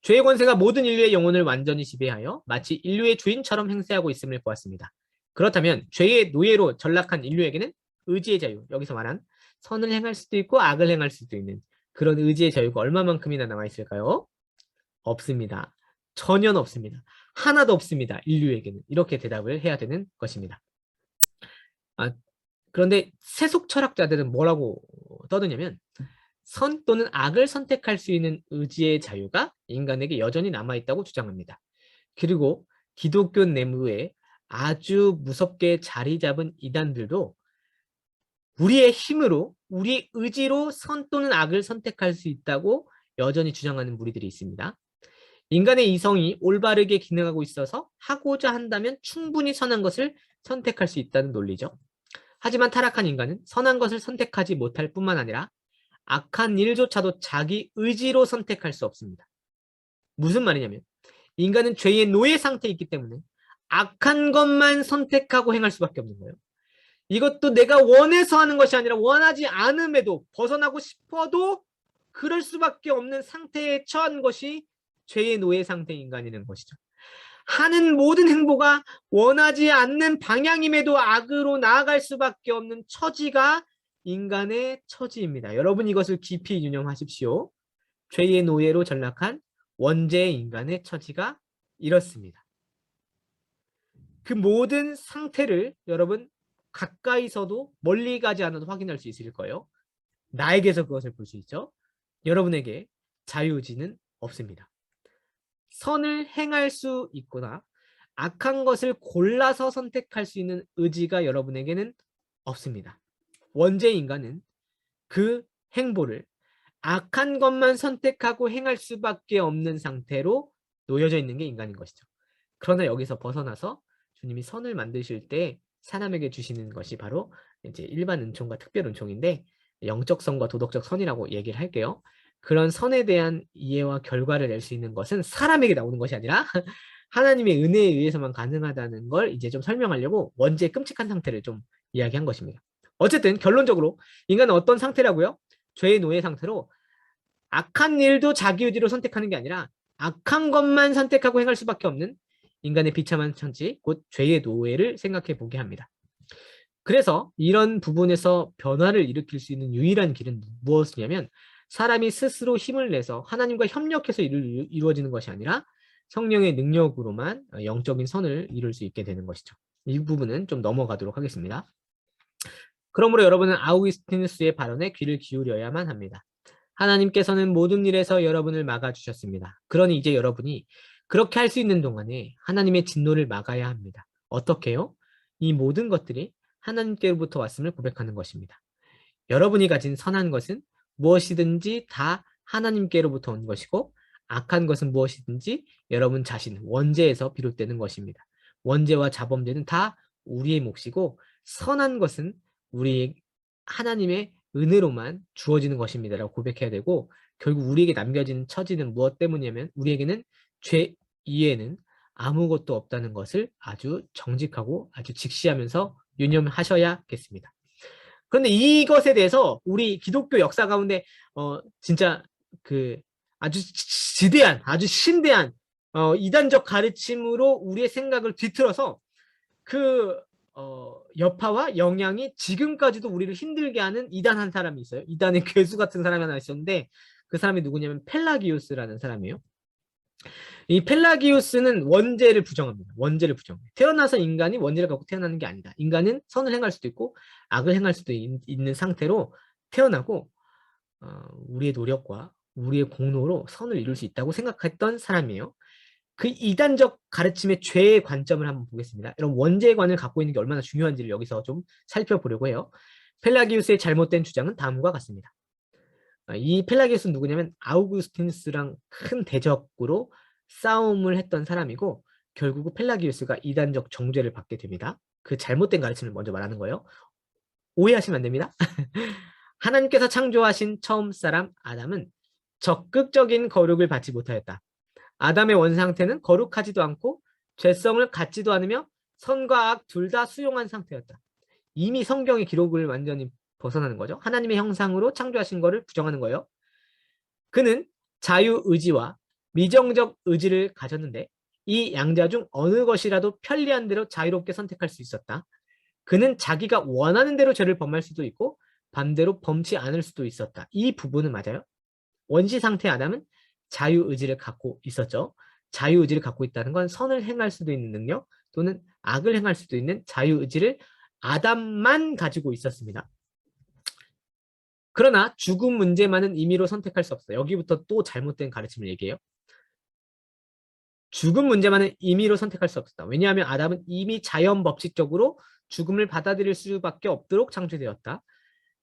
죄의 권세가 모든 인류의 영혼을 완전히 지배하여 마치 인류의 주인처럼 행세하고 있음을 보았습니다. 그렇다면 죄의 노예로 전락한 인류에게는 의지의 자유, 여기서 말한 선을 행할 수도 있고 악을 행할 수도 있는 그런 의지의 자유가 얼마만큼이나 남아있을까요? 없습니다. 전혀 없습니다. 하나도 없습니다. 인류에게는. 이렇게 대답을 해야 되는 것입니다. 그런데 세속 철학자들은 뭐라고 떠드냐면 선 또는 악을 선택할 수 있는 의지의 자유가 인간에게 여전히 남아있다고 주장합니다. 그리고 기독교 내부에 아주 무섭게 자리 잡은 이단들도 우리의 힘으로, 우리의 의지로 선 또는 악을 선택할 수 있다고 여전히 주장하는 무리들이 있습니다. 인간의 이성이 올바르게 기능하고 있어서 하고자 한다면 충분히 선한 것을 선택할 수 있다는 논리죠. 하지만 타락한 인간은 선한 것을 선택하지 못할 뿐만 아니라 악한 일조차도 자기 의지로 선택할 수 없습니다. 무슨 말이냐면 인간은 죄의 노예 상태에 있기 때문에 악한 것만 선택하고 행할 수밖에 없는 거예요. 이것도 내가 원해서 하는 것이 아니라 원하지 않음에도 벗어나고 싶어도 그럴 수밖에 없는 상태에 처한 것이 죄의 노예 상태의 인간이라는 것이죠. 하는 모든 행보가 원하지 않는 방향임에도 악으로 나아갈 수밖에 없는 처지가 인간의 처지입니다. 여러분 이것을 깊이 유념하십시오. 죄의 노예로 전락한 원죄 인간의 처지가 이렇습니다. 그 모든 상태를 여러분 가까이서도 멀리 가지 않아도 확인할 수 있을 거예요. 나에게서 그것을 볼 수 있죠. 여러분에게 자유의지는 없습니다. 선을 행할 수 있거나 악한 것을 골라서 선택할 수 있는 의지가 여러분에게는 없습니다. 원죄 인간은 그 행보를 악한 것만 선택하고 행할 수밖에 없는 상태로 놓여져 있는 게 인간인 것이죠. 그러나 여기서 벗어나서 주님이 선을 만드실 때 사람에게 주시는 것이 바로 이제 일반 은총과 특별 은총인데 영적 선과 도덕적 선이라고 얘기를 할게요. 그런 선에 대한 이해와 결과를 낼 수 있는 것은 사람에게 나오는 것이 아니라 하나님의 은혜에 의해서만 가능하다는 걸 이제 좀 설명하려고 원죄의 끔찍한 상태를 좀 이야기한 것입니다. 어쨌든 결론적으로 인간은 어떤 상태라고요? 죄의 노예 상태로 악한 일도 자기 의지로 선택하는 게 아니라 악한 것만 선택하고 행할 수밖에 없는 인간의 비참한 처지, 곧 죄의 노예를 생각해 보게 합니다. 그래서 이런 부분에서 변화를 일으킬 수 있는 유일한 길은 무엇이냐면 사람이 스스로 힘을 내서 하나님과 협력해서 이루어지는 것이 아니라 성령의 능력으로만 영적인 선을 이룰 수 있게 되는 것이죠. 이 부분은 좀 넘어가도록 하겠습니다. 그러므로 여러분은 아우구스티누스의 발언에 귀를 기울여야만 합니다. 하나님께서는 모든 일에서 여러분을 막아주셨습니다. 그러니 이제 여러분이 그렇게 할 수 있는 동안에 하나님의 진노를 막아야 합니다. 어떻게요? 이 모든 것들이 하나님께로부터 왔음을 고백하는 것입니다. 여러분이 가진 선한 것은 무엇이든지 다 하나님께로부터 온 것이고 악한 것은 무엇이든지 여러분 자신, 원죄에서 비롯되는 것입니다. 원죄와 자범죄는 다 우리의 몫이고 선한 것은 우리 하나님의 은혜로만 주어지는 것입니다 라고 고백해야 되고 결국 우리에게 남겨진 처지는 무엇 때문이냐면 우리에게는 죄 이외에는 아무것도 없다는 것을 아주 정직하고 아주 직시하면서 유념하셔야겠습니다. 그런데 이것에 대해서 우리 기독교 역사 가운데 진짜 그 아주 지대한 아주 심대한 이단적 가르침으로 우리의 생각을 뒤틀어서 그 여파와 영향이 지금까지도 우리를 힘들게 하는 이단 한 사람이 있어요. 이단의 괴수 같은 사람이 하나 있었는데 그 사람이 누구냐면 펠라기우스라는 사람이에요. 이 펠라기우스는 원죄를 부정합니다. 원죄를 부정해요. 태어나서 인간이 원죄를 갖고 태어나는 게 아니다. 인간은 선을 행할 수도 있고 악을 행할 수도 있는 상태로 태어나고 우리의 노력과 우리의 공로로 선을 이룰 수 있다고 생각했던 사람이에요. 그 이단적 가르침의 죄의 관점을 한번 보겠습니다. 이런 원죄관을 갖고 있는 게 얼마나 중요한지를 여기서 좀 살펴보려고 해요. 펠라기우스의 잘못된 주장은 다음과 같습니다. 이 펠라기우스는 누구냐면 아우구스티누스랑 큰 대적으로 싸움을 했던 사람이고 결국 펠라기우스가 이단적 정죄를 받게 됩니다. 그 잘못된 가르침을 먼저 말하는 거예요. 오해하시면 안 됩니다. 하나님께서 창조하신 처음 사람 아담은 적극적인 거룩을 받지 못하였다. 아담의 원상태는 거룩하지도 않고 죄성을 갖지도 않으며 선과 악 둘 다 수용한 상태였다. 이미 성경의 기록을 완전히 벗어나는 거죠. 하나님의 형상으로 창조하신 것을 부정하는 거예요. 그는 자유의지와 미정적 의지를 가졌는데 이 양자 중 어느 것이라도 편리한 대로 자유롭게 선택할 수 있었다. 그는 자기가 원하는 대로 죄를 범할 수도 있고 반대로 범치 않을 수도 있었다. 이 부분은 맞아요. 원시 상태 아담은 자유의지를 갖고 있었죠. 자유의지를 갖고 있다는 건 선을 행할 수도 있는 능력 또는 악을 행할 수도 있는 자유의지를 아담만 가지고 있었습니다. 그러나 죽음 문제만은 임의로 선택할 수 없어요. 여기부터 또 잘못된 가르침을 얘기해요. 죽음 문제만은 임의로 선택할 수 없었다. 왜냐하면 아담은 이미 자연 법칙적으로 죽음을 받아들일 수밖에 없도록 창조되었다.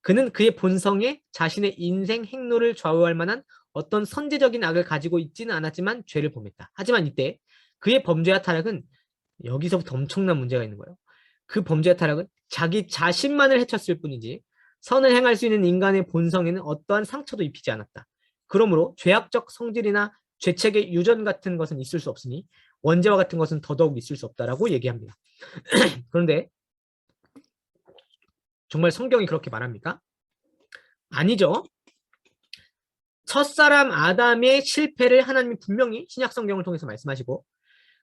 그는 그의 본성에 자신의 인생 행로를 좌우할 만한 어떤 선제적인 악을 가지고 있지는 않았지만 죄를 범했다. 하지만 이때 그의 범죄와 타락은 여기서부터 엄청난 문제가 있는 거예요. 그 범죄와 타락은 자기 자신만을 해쳤을 뿐이지 선을 행할 수 있는 인간의 본성에는 어떠한 상처도 입히지 않았다. 그러므로 죄악적 성질이나 죄책의 유전 같은 것은 있을 수 없으니 원죄와 같은 것은 더더욱 있을 수 없다라고 얘기합니다. 그런데 정말 성경이 그렇게 말합니까? 아니죠. 첫사람 아담의 실패를 하나님이 분명히 신약 성경을 통해서 말씀하시고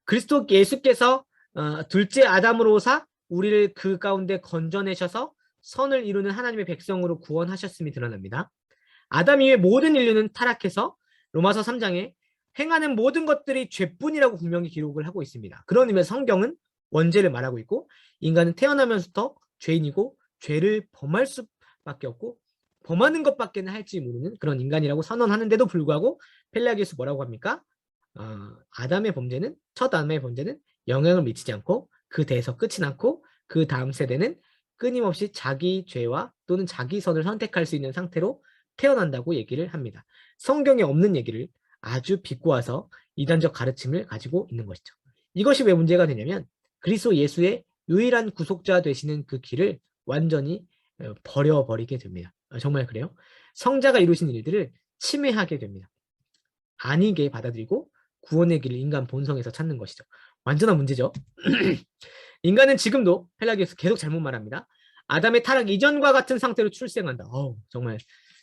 그리스도 예수께서 둘째 아담으로사 우리를 그 가운데 건져내셔서 선을 이루는 하나님의 백성으로 구원하셨음이 드러납니다. 아담 이후에 모든 인류는 타락해서 로마서 3장에 행하는 모든 것들이 죄뿐이라고 분명히 기록을 하고 있습니다. 그런 의미에서 성경은 원죄를 말하고 있고 인간은 태어나면서부터 죄인이고 죄를 범할 수밖에 없고 범하는 것밖에는 할지 모르는 그런 인간이라고 선언하는데도 불구하고 펠라기우스 뭐라고 합니까? 아담의 범죄는 첫 아담의 범죄는 영향을 미치지 않고 그 대에서 끝이 났고 그 다음 세대는 끊임없이 자기 죄와 또는 자기 선을 선택할 수 있는 상태로 태어난다고 얘기를 합니다. 성경에 없는 얘기를 아주 비꼬아서 이단적 가르침을 가지고 있는 것이죠. 이것이 왜 문제가 되냐면 그리스도 예수의 유일한 구속자 되시는 그 길을 완전히 버려버리게 됩니다. 정말 그래요? 성자가 이루신 일들을 침해하게 됩니다. 아니게 받아들이고 구원의 길을 인간 본성에서 찾는 것이죠. 완전한 문제죠. 인간은 지금도 펠라기우스 계속 잘못 말합니다. 아담의 타락 이전과 같은 상태로 출생한다. 정말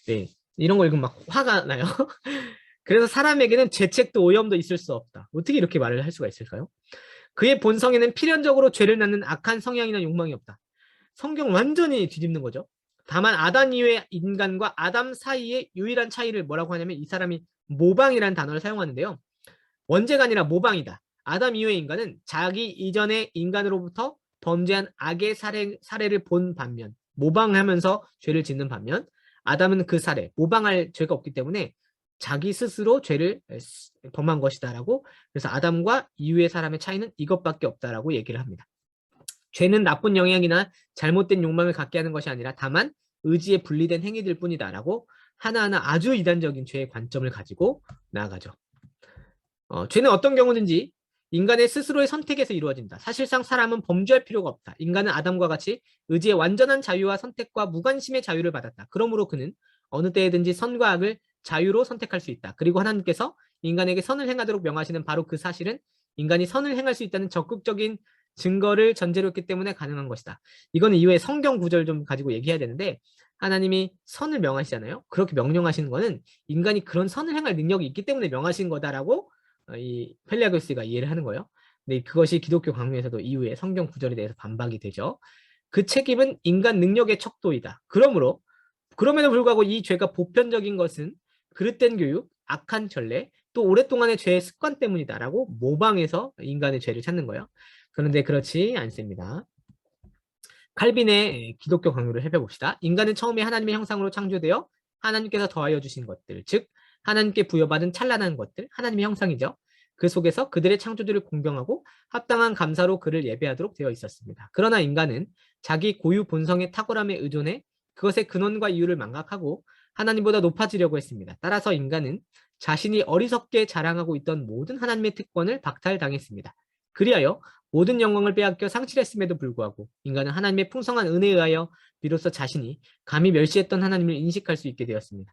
네, 이런 거 읽으면 막 화가 나요. 그래서 사람에게는 죄책도 오염도 있을 수 없다. 어떻게 이렇게 말을 할 수가 있을까요? 그의 본성에는 필연적으로 죄를 낳는 악한 성향이나 욕망이 없다. 성경 완전히 뒤집는 거죠. 다만 아담 이후의 인간과 아담 사이의 유일한 차이를 뭐라고 하냐면 이 사람이 모방이라는 단어를 사용하는데요. 원죄가 아니라 모방이다. 아담 이후의 인간은 자기 이전의 인간으로부터 범죄한 악의 사례를 본 반면 모방하면서 죄를 짓는 반면 아담은 그 사례, 모방할 죄가 없기 때문에 자기 스스로 죄를 범한 것이다라고 그래서 아담과 이후의 사람의 차이는 이것밖에 없다라고 얘기를 합니다. 죄는 나쁜 영향이나 잘못된 욕망을 갖게 하는 것이 아니라 다만 의지에 분리된 행위들 뿐이다라고 하나하나 아주 이단적인 죄의 관점을 가지고 나아가죠. 죄는 어떤 경우든지 인간의 스스로의 선택에서 이루어진다. 사실상 사람은 범죄할 필요가 없다. 인간은 아담과 같이 의지의 완전한 자유와 선택과 무관심의 자유를 받았다. 그러므로 그는 어느 때든지 선과 악을 자유로 선택할 수 있다. 그리고 하나님께서 인간에게 선을 행하도록 명하시는 바로 그 사실은 인간이 선을 행할 수 있다는 적극적인 증거를 전제로 했기 때문에 가능한 것이다. 이거는 이후에 성경 구절 좀 가지고 얘기해야 되는데 하나님이 선을 명하시잖아요. 그렇게 명령하시는 거는 인간이 그런 선을 행할 능력이 있기 때문에 명하신 거다라고 이 펠라기우스가 이해를 하는 거예요. 근데 그것이 기독교 강요에서도 이후에 성경 구절에 대해서 반박이 되죠. 그 책임은 인간 능력의 척도이다. 그러므로 그럼에도 불구하고 이 죄가 보편적인 것은 그릇된 교육, 악한 전례, 또 오랫동안의 죄의 습관 때문이다라고 모방해서 인간의 죄를 찾는 거예요. 그런데 그렇지 않습니다. 칼빈의 기독교 강요를 살펴봅시다. 인간은 처음에 하나님의 형상으로 창조되어 하나님께서 더하여 주신 것들, 즉 하나님께 부여받은 찬란한 것들, 하나님의 형상이죠. 그 속에서 그들의 창조주를 공경하고 합당한 감사로 그를 예배하도록 되어 있었습니다. 그러나 인간은 자기 고유 본성의 탁월함에 의존해 그것의 근원과 이유를 망각하고 하나님보다 높아지려고 했습니다. 따라서 인간은 자신이 어리석게 자랑하고 있던 모든 하나님의 특권을 박탈당했습니다. 그리하여 모든 영광을 빼앗겨 상실했음에도 불구하고 인간은 하나님의 풍성한 은혜에 의하여 비로소 자신이 감히 멸시했던 하나님을 인식할 수 있게 되었습니다.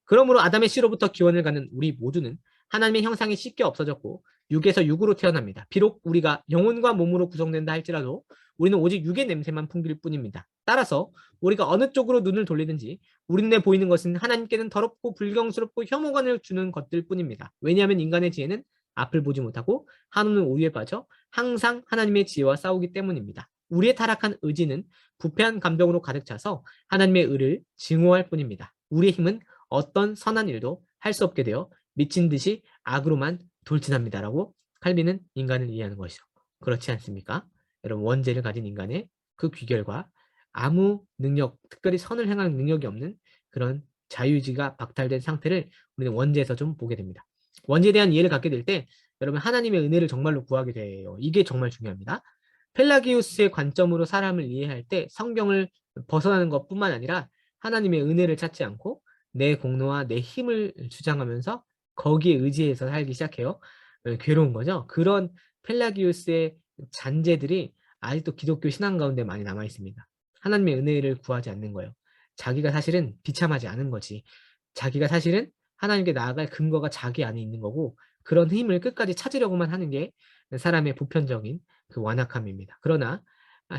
그러므로 아담의 씨로부터 기원을 가는 우리 모두는 하나님의 형상이 씻겨 없어졌고 육에서 육으로 태어납니다. 비록 우리가 영혼과 몸으로 구성된다 할지라도 우리는 오직 육의 냄새만 풍길 뿐입니다. 따라서 우리가 어느 쪽으로 눈을 돌리든지 우리 눈에 보이는 것은 하나님께는 더럽고 불경스럽고 혐오감을 주는 것들 뿐입니다. 왜냐하면 인간의 지혜는 앞을 보지 못하고 한우는 오유에 빠져 항상 하나님의 지혜와 싸우기 때문입니다. 우리의 타락한 의지는 부패한 감정으로 가득 차서 하나님의 의를 증오할 뿐입니다. 우리의 힘은 어떤 선한 일도 할 수 없게 되어 미친 듯이 악으로만 돌진합니다라고 칼빈은 인간을 이해하는 것이죠. 그렇지 않습니까? 여러분, 원죄를 가진 인간의 그 귀결과 아무 능력, 특별히 선을 행하는 능력이 없는 그런 자유의지가 박탈된 상태를 우리는 원죄에서 좀 보게 됩니다. 원죄에 대한 이해를 갖게 될 때 여러분 하나님의 은혜를 정말로 구하게 돼요. 이게 정말 중요합니다. 펠라기우스의 관점으로 사람을 이해할 때 성경을 벗어나는 것뿐만 아니라 하나님의 은혜를 찾지 않고 내 공로와 내 힘을 주장하면서 거기에 의지해서 살기 시작해요. 괴로운 거죠. 그런 펠라기우스의 잔재들이 아직도 기독교 신앙 가운데 많이 남아 있습니다. 하나님의 은혜를 구하지 않는 거예요. 자기가 사실은 비참하지 않은 거지. 자기가 사실은 하나님께 나아갈 근거가 자기 안에 있는 거고 그런 힘을 끝까지 찾으려고만 하는 게 사람의 보편적인 그 완악함입니다. 그러나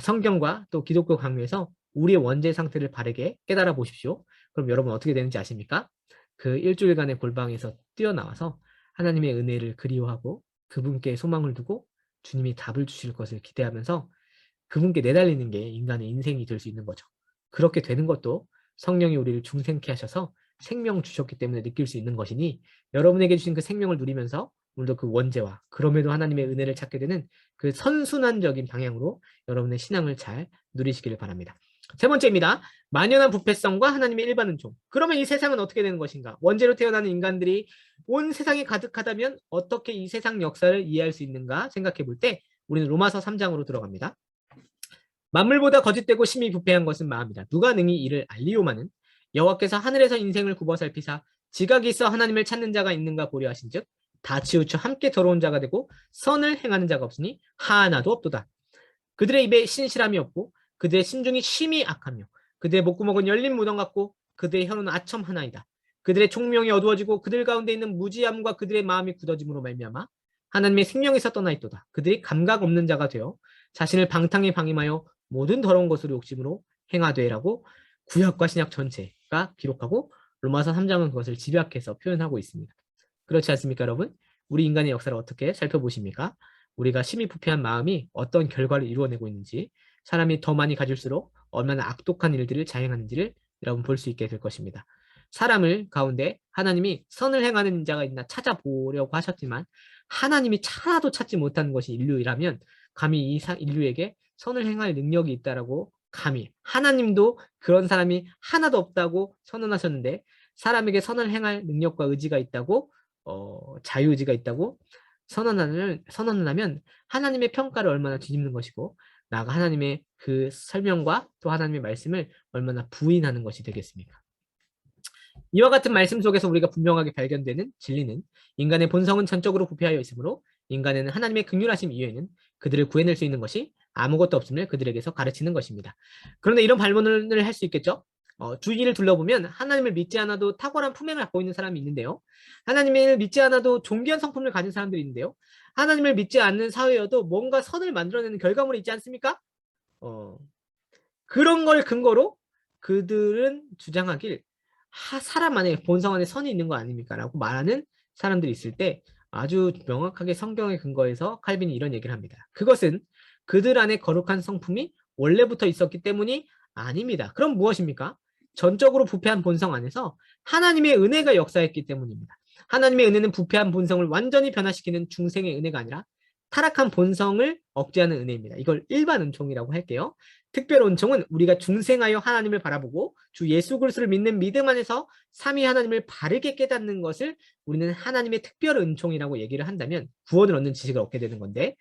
성경과 또 기독교 강요에서 우리의 원죄 상태를 바르게 깨달아 보십시오. 그럼 여러분 어떻게 되는지 아십니까? 그 일주일간의 골방에서 뛰어나와서 하나님의 은혜를 그리워하고 그분께 소망을 두고 주님이 답을 주실 것을 기대하면서 그분께 내달리는 게 인간의 인생이 될 수 있는 거죠. 그렇게 되는 것도 성령이 우리를 중생케 하셔서 생명 주셨기 때문에 느낄 수 있는 것이니 여러분에게 주신 그 생명을 누리면서 오늘도 그 원죄와 그럼에도 하나님의 은혜를 찾게 되는 그 선순환적인 방향으로 여러분의 신앙을 잘 누리시기를 바랍니다. 세 번째입니다. 만연한 부패성과 하나님의 일반 은총. 그러면 이 세상은 어떻게 되는 것인가? 원죄로 태어나는 인간들이 온 세상이 가득하다면 어떻게 이 세상 역사를 이해할 수 있는가 생각해 볼 때 우리는 로마서 3장으로 들어갑니다. 만물보다 거짓되고 심히 부패한 것은 마음이다. 누가 능히 이를 알리오마는 여호와께서 하늘에서 인생을 굽어 살피사 지각이 있어 하나님을 찾는 자가 있는가 보려 하신즉 다 치우쳐 함께 더러운 자가 되고 선을 행하는 자가 없으니 하나도 없도다. 그들의 입에 신실함이 없고 그들의 심중이 심히 악하며 그들의 목구멍은 열린 무덤 같고 그들의 혀는 아첨 하나이다. 그들의 총명이 어두워지고 그들 가운데 있는 무지함과 그들의 마음이 굳어짐으로 말미암아 하나님의 생명에서 떠나 있도다. 그들이 감각 없는 자가 되어 자신을 방탕에 방임하여 모든 더러운 것으로 욕심으로 행하되라고 구약과 신약 전체가 기록하고 로마서 3장은 그것을 집약해서 표현하고 있습니다. 그렇지 않습니까, 여러분? 우리 인간의 역사를 어떻게 살펴보십니까? 우리가 심히 부패한 마음이 어떤 결과를 이루어내고 있는지, 사람이 더 많이 가질수록 얼마나 악독한 일들을 자행하는지를 여러분 볼 수 있게 될 것입니다. 사람을 가운데 하나님이 선을 행하는 자가 있나 찾아보려고 하셨지만 하나님이 찾아도 찾지 못하는 것이 인류이라면 감히 이 인류에게 선을 행할 능력이 있다라고 감히 하나님도 그런 사람이 하나도 없다고 선언하셨는데 사람에게 선을 행할 능력과 의지가 있다고 자유의지가 있다고 선언을 하면 하나님의 평가를 얼마나 뒤집는 것이고 나아가 하나님의 그 설명과 또 하나님의 말씀을 얼마나 부인하는 것이 되겠습니까? 이와 같은 말씀 속에서 우리가 분명하게 발견되는 진리는 인간의 본성은 전적으로 부패하여 있으므로 인간에는 하나님의 긍휼하심 이외에는 그들을 구해낼 수 있는 것이 아무것도 없음을 그들에게서 가르치는 것입니다. 그런데 이런 반문을 할 수 있겠죠? 주위를 둘러보면 하나님을 믿지 않아도 탁월한 품행을 갖고 있는 사람이 있는데요. 하나님을 믿지 않아도 존귀한 성품을 가진 사람들이 있는데요. 하나님을 믿지 않는 사회여도 뭔가 선을 만들어내는 결과물이 있지 않습니까? 그런 걸 근거로 그들은 주장하길 사람 안에 본성 안에 선이 있는 거 아닙니까? 라고 말하는 사람들이 있을 때 아주 명확하게 성경에 근거해서 칼빈이 이런 얘기를 합니다. 그것은 그들 안에 거룩한 성품이 원래부터 있었기 때문이 아닙니다. 그럼 무엇입니까? 전적으로 부패한 본성 안에서 하나님의 은혜가 역사했기 때문입니다. 하나님의 은혜는 부패한 본성을 완전히 변화시키는 중생의 은혜가 아니라 타락한 본성을 억제하는 은혜입니다. 이걸 일반 은총이라고 할게요. 특별 은총은 우리가 중생하여 하나님을 바라보고 주 예수 그리스도를 믿는 믿음 안에서 삼위 하나님을 바르게 깨닫는 것을 우리는 하나님의 특별 은총이라고 얘기를 한다면 구원을 얻는 지식을 얻게 되는 건데,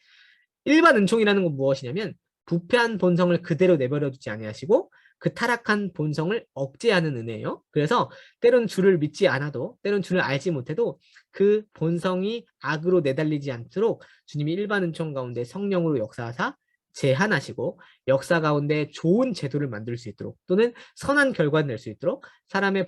일반 은총이라는 건 무엇이냐면 부패한 본성을 그대로 내버려 두지 아니하시고 그 타락한 본성을 억제하는 은혜예요. 그래서 때론 주를 믿지 않아도, 때론 주를 알지 못해도 그 본성이 악으로 내달리지 않도록 주님이 일반 은총 가운데 성령으로 역사하사 제한하시고 역사 가운데 좋은 제도를 만들 수 있도록, 또는 선한 결과를 낼 수 있도록 사람의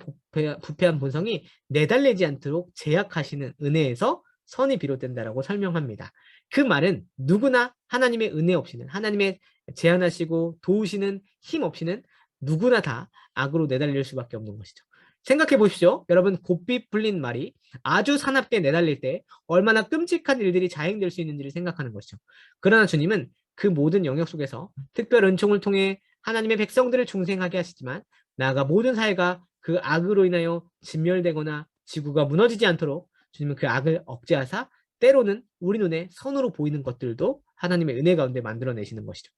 부패한 본성이 내달리지 않도록 제약하시는 은혜에서 선이 비롯된다라고 설명합니다. 그 말은 누구나 하나님의 은혜 없이는, 하나님의 제한하시고 도우시는 힘 없이는 누구나 다 악으로 내달릴 수밖에 없는 것이죠. 생각해 보십시오. 여러분, 곱비 풀린 말이 아주 사납게 내달릴 때 얼마나 끔찍한 일들이 자행될 수 있는지를 생각하는 것이죠. 그러나 주님은 그 모든 영역 속에서 특별 은총을 통해 하나님의 백성들을 중생하게 하시지만 나아가 모든 사회가 그 악으로 인하여 진멸되거나 지구가 무너지지 않도록 주님은 그 악을 억제하사 때로는 우리 눈에 선으로 보이는 것들도 하나님의 은혜 가운데 만들어내시는 것이죠.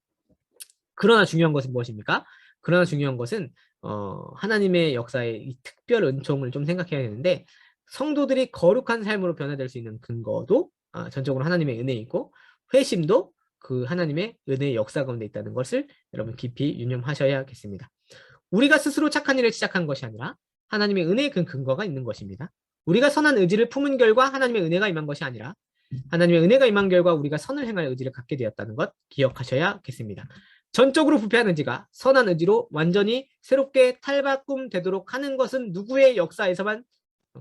그러나 중요한 것은 무엇입니까? 그러나 중요한 것은 하나님의 역사의 이 특별 은총을 좀 생각해야 되는데, 성도들이 거룩한 삶으로 변화될 수 있는 근거도 전적으로 하나님의 은혜이고, 회심도 그 하나님의 은혜의 역사 가운데 있다는 것을 여러분 깊이 유념하셔야겠습니다. 우리가 스스로 착한 일을 시작한 것이 아니라 하나님의 은혜의 그 근거가 있는 것입니다. 우리가 선한 의지를 품은 결과 하나님의 은혜가 임한 것이 아니라 하나님의 은혜가 임한 결과 우리가 선을 행할 의지를 갖게 되었다는 것 기억하셔야겠습니다. 전적으로 부패한 의지가 선한 의지로 완전히 새롭게 탈바꿈되도록 하는 것은 누구의 역사에서만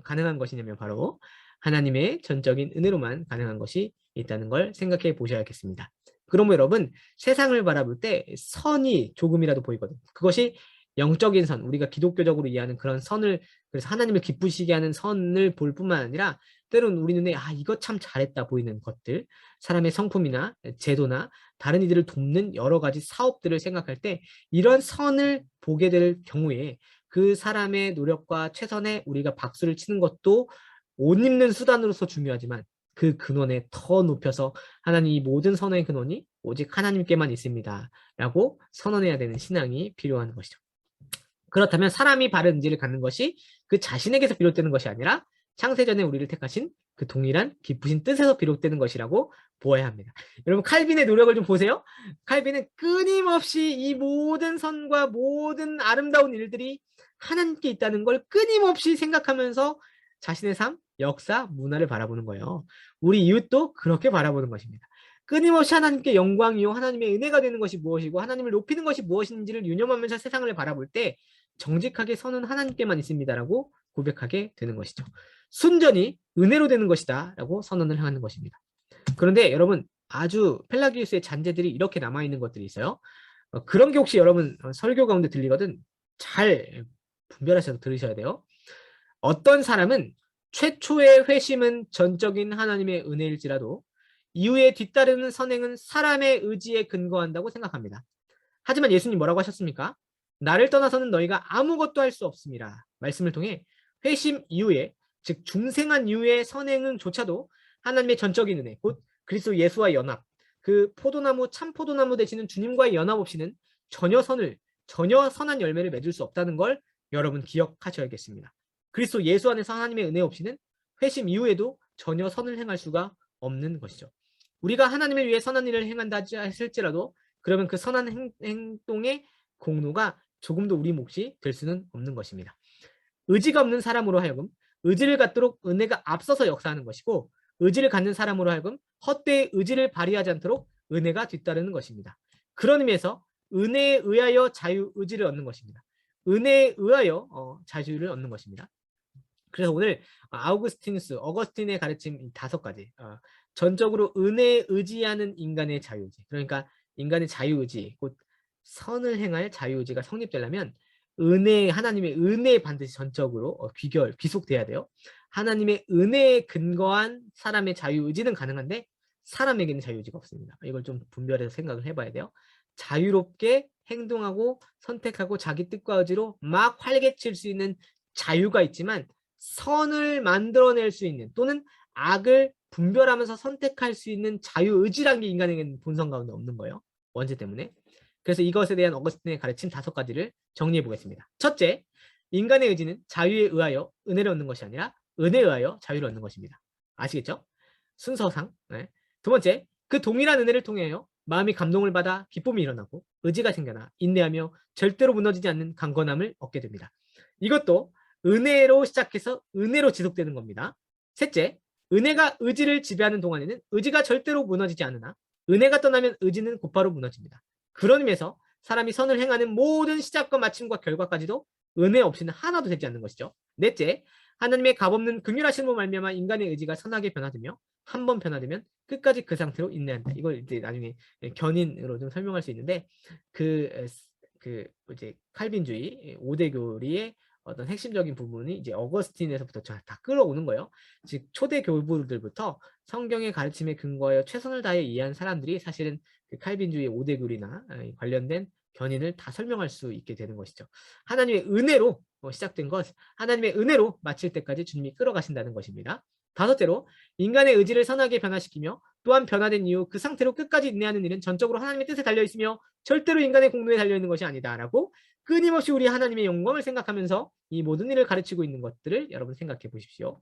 가능한 것이냐면 바로 하나님의 전적인 은혜로만 가능한 것이 있다는 걸 생각해 보셔야겠습니다. 그러면 여러분, 세상을 바라볼 때 선이 조금이라도 보이거든. 그것이 영적인 선, 우리가 기독교적으로 이해하는 그런 선을, 그래서 하나님을 기쁘시게 하는 선을 볼 뿐만 아니라 때로는 우리 눈에 이거 참 잘했다 보이는 것들, 사람의 성품이나 제도나 다른 이들을 돕는 여러 가지 사업들을 생각할 때 이런 선을 보게 될 경우에 그 사람의 노력과 최선에 우리가 박수를 치는 것도 옷 입는 수단으로서 중요하지만 그 근원에 더 높여서 하나님 이 모든 선의 근원이 오직 하나님께만 있습니다 라고 선언해야 되는 신앙이 필요한 것이죠. 그렇다면 사람이 바른 의지를 갖는 것이 그 자신에게서 비롯되는 것이 아니라 창세전에 우리를 택하신 그 동일한 기쁘신 뜻에서 비롯되는 것이라고 보아야 합니다. 여러분, 칼빈의 노력을 좀 보세요. 칼빈은 끊임없이 이 모든 선과 모든 아름다운 일들이 하나님께 있다는 걸 끊임없이 생각하면서 자신의 삶, 역사, 문화를 바라보는 거예요. 우리 이웃도 그렇게 바라보는 것입니다. 끊임없이 하나님께 영광이요 하나님의 은혜가 되는 것이 무엇이고 하나님을 높이는 것이 무엇인지를 유념하면서 세상을 바라볼 때 정직하게 선은 하나님께만 있습니다라고 고백하게 되는 것이죠. 순전히 은혜로 되는 것이다 라고 선언을 하는 것입니다. 그런데 여러분, 아주 펠라기우스의 잔재들이 이렇게 남아있는 것들이 있어요. 그런 게 혹시 여러분 설교 가운데 들리거든 잘 분별하셔서 들으셔야 돼요. 어떤 사람은 최초의 회심은 전적인 하나님의 은혜일지라도 이후에 뒤따르는 선행은 사람의 의지에 근거한다고 생각합니다. 하지만 예수님 뭐라고 하셨습니까? 나를 떠나서는 너희가 아무것도 할 수 없습니다. 말씀을 통해 회심 이후에, 즉 중생한 이후의 선행은조차도 하나님의 전적인 은혜, 곧 그리스도 예수와 연합, 그 포도나무, 참 포도나무 되시는 주님과의 연합 없이는 전혀 선한 열매를 맺을 수 없다는 걸 여러분 기억하셔야겠습니다. 그리스도 예수 안에서 하나님의 은혜 없이는 회심 이후에도 전혀 선을 행할 수가 없는 것이죠. 우리가 하나님을 위해 선한 일을 행한다 했을지라도 그러면 그 선한 행동의 공로가 조금도 우리 몫이 될 수는 없는 것입니다. 의지가 없는 사람으로 하여금 의지를 갖도록 은혜가 앞서서 역사하는 것이고, 의지를 갖는 사람으로 하여금 헛되이 의지를 발휘하지 않도록 은혜가 뒤따르는 것입니다. 그런 의미에서 은혜에 의하여 자유의지를 얻는 것입니다. 은혜에 의하여 자유를 얻는 것입니다. 그래서 오늘 어거스틴의 가르침 5가지, 전적으로 은혜에 의지하는 인간의 자유의지, 그러니까 인간의 자유의지, 곧 선을 행할 자유의지가 성립되려면 하나님의 은혜에 반드시 전적으로 귀속돼야 돼요. 하나님의 은혜에 근거한 사람의 자유의지는 가능한데 사람에게는 자유의지가 없습니다. 이걸 좀 분별해서 생각을 해봐야 돼요. 자유롭게 행동하고 선택하고 자기 뜻과 의지로 막 활개칠 수 있는 자유가 있지만 선을 만들어낼 수 있는 또는 악을 분별하면서 선택할 수 있는 자유의지라는 게 인간에게는 본성 가운데 없는 거예요. 원죄 때문에. 그래서 이것에 대한 어거스틴의 가르침 5가지를 정리해 보겠습니다. 첫째, 인간의 의지는 자유에 의하여 은혜를 얻는 것이 아니라 은혜에 의하여 자유를 얻는 것입니다. 아시겠죠? 순서상. 네. 두 번째, 그 동일한 은혜를 통하여 마음이 감동을 받아 기쁨이 일어나고 의지가 생겨나 인내하며 절대로 무너지지 않는 강건함을 얻게 됩니다. 이것도 은혜로 시작해서 은혜로 지속되는 겁니다. 셋째, 은혜가 의지를 지배하는 동안에는 의지가 절대로 무너지지 않으나 은혜가 떠나면 의지는 곧바로 무너집니다. 그런 의미에서 사람이 선을 행하는 모든 시작과 마침과 결과까지도 은혜 없이는 하나도 되지 않는 것이죠. 넷째, 하나님의 값없는 긍휼하심으로 말미암아 인간의 의지가 선하게 변화되며 한 번 변화되면 끝까지 그 상태로 인내한다. 이걸 이제 나중에 견인으로 좀 설명할 수 있는데 그 이제 칼빈주의 5대 교리의 어떤 핵심적인 부분이 이제 어거스틴에서부터 다 끌어오는 거예요. 즉 초대 교부들부터 성경의 가르침에 근거하여 최선을 다해 이해한 사람들이 사실은 그 칼빈주의 5대 교리나 관련된 견인을 다 설명할 수 있게 되는 것이죠. 하나님의 은혜로 시작된 것, 하나님의 은혜로 마칠 때까지 주님이 끌어가신다는 것입니다. 다섯째로 인간의 의지를 선하게 변화시키며 또한 변화된 이후 그 상태로 끝까지 인내하는 일은 전적으로 하나님의 뜻에 달려있으며 절대로 인간의 공로에 달려있는 것이 아니다라고 끊임없이 우리 하나님의 영광을 생각하면서 이 모든 일을 가르치고 있는 것들을 여러분 생각해 보십시오.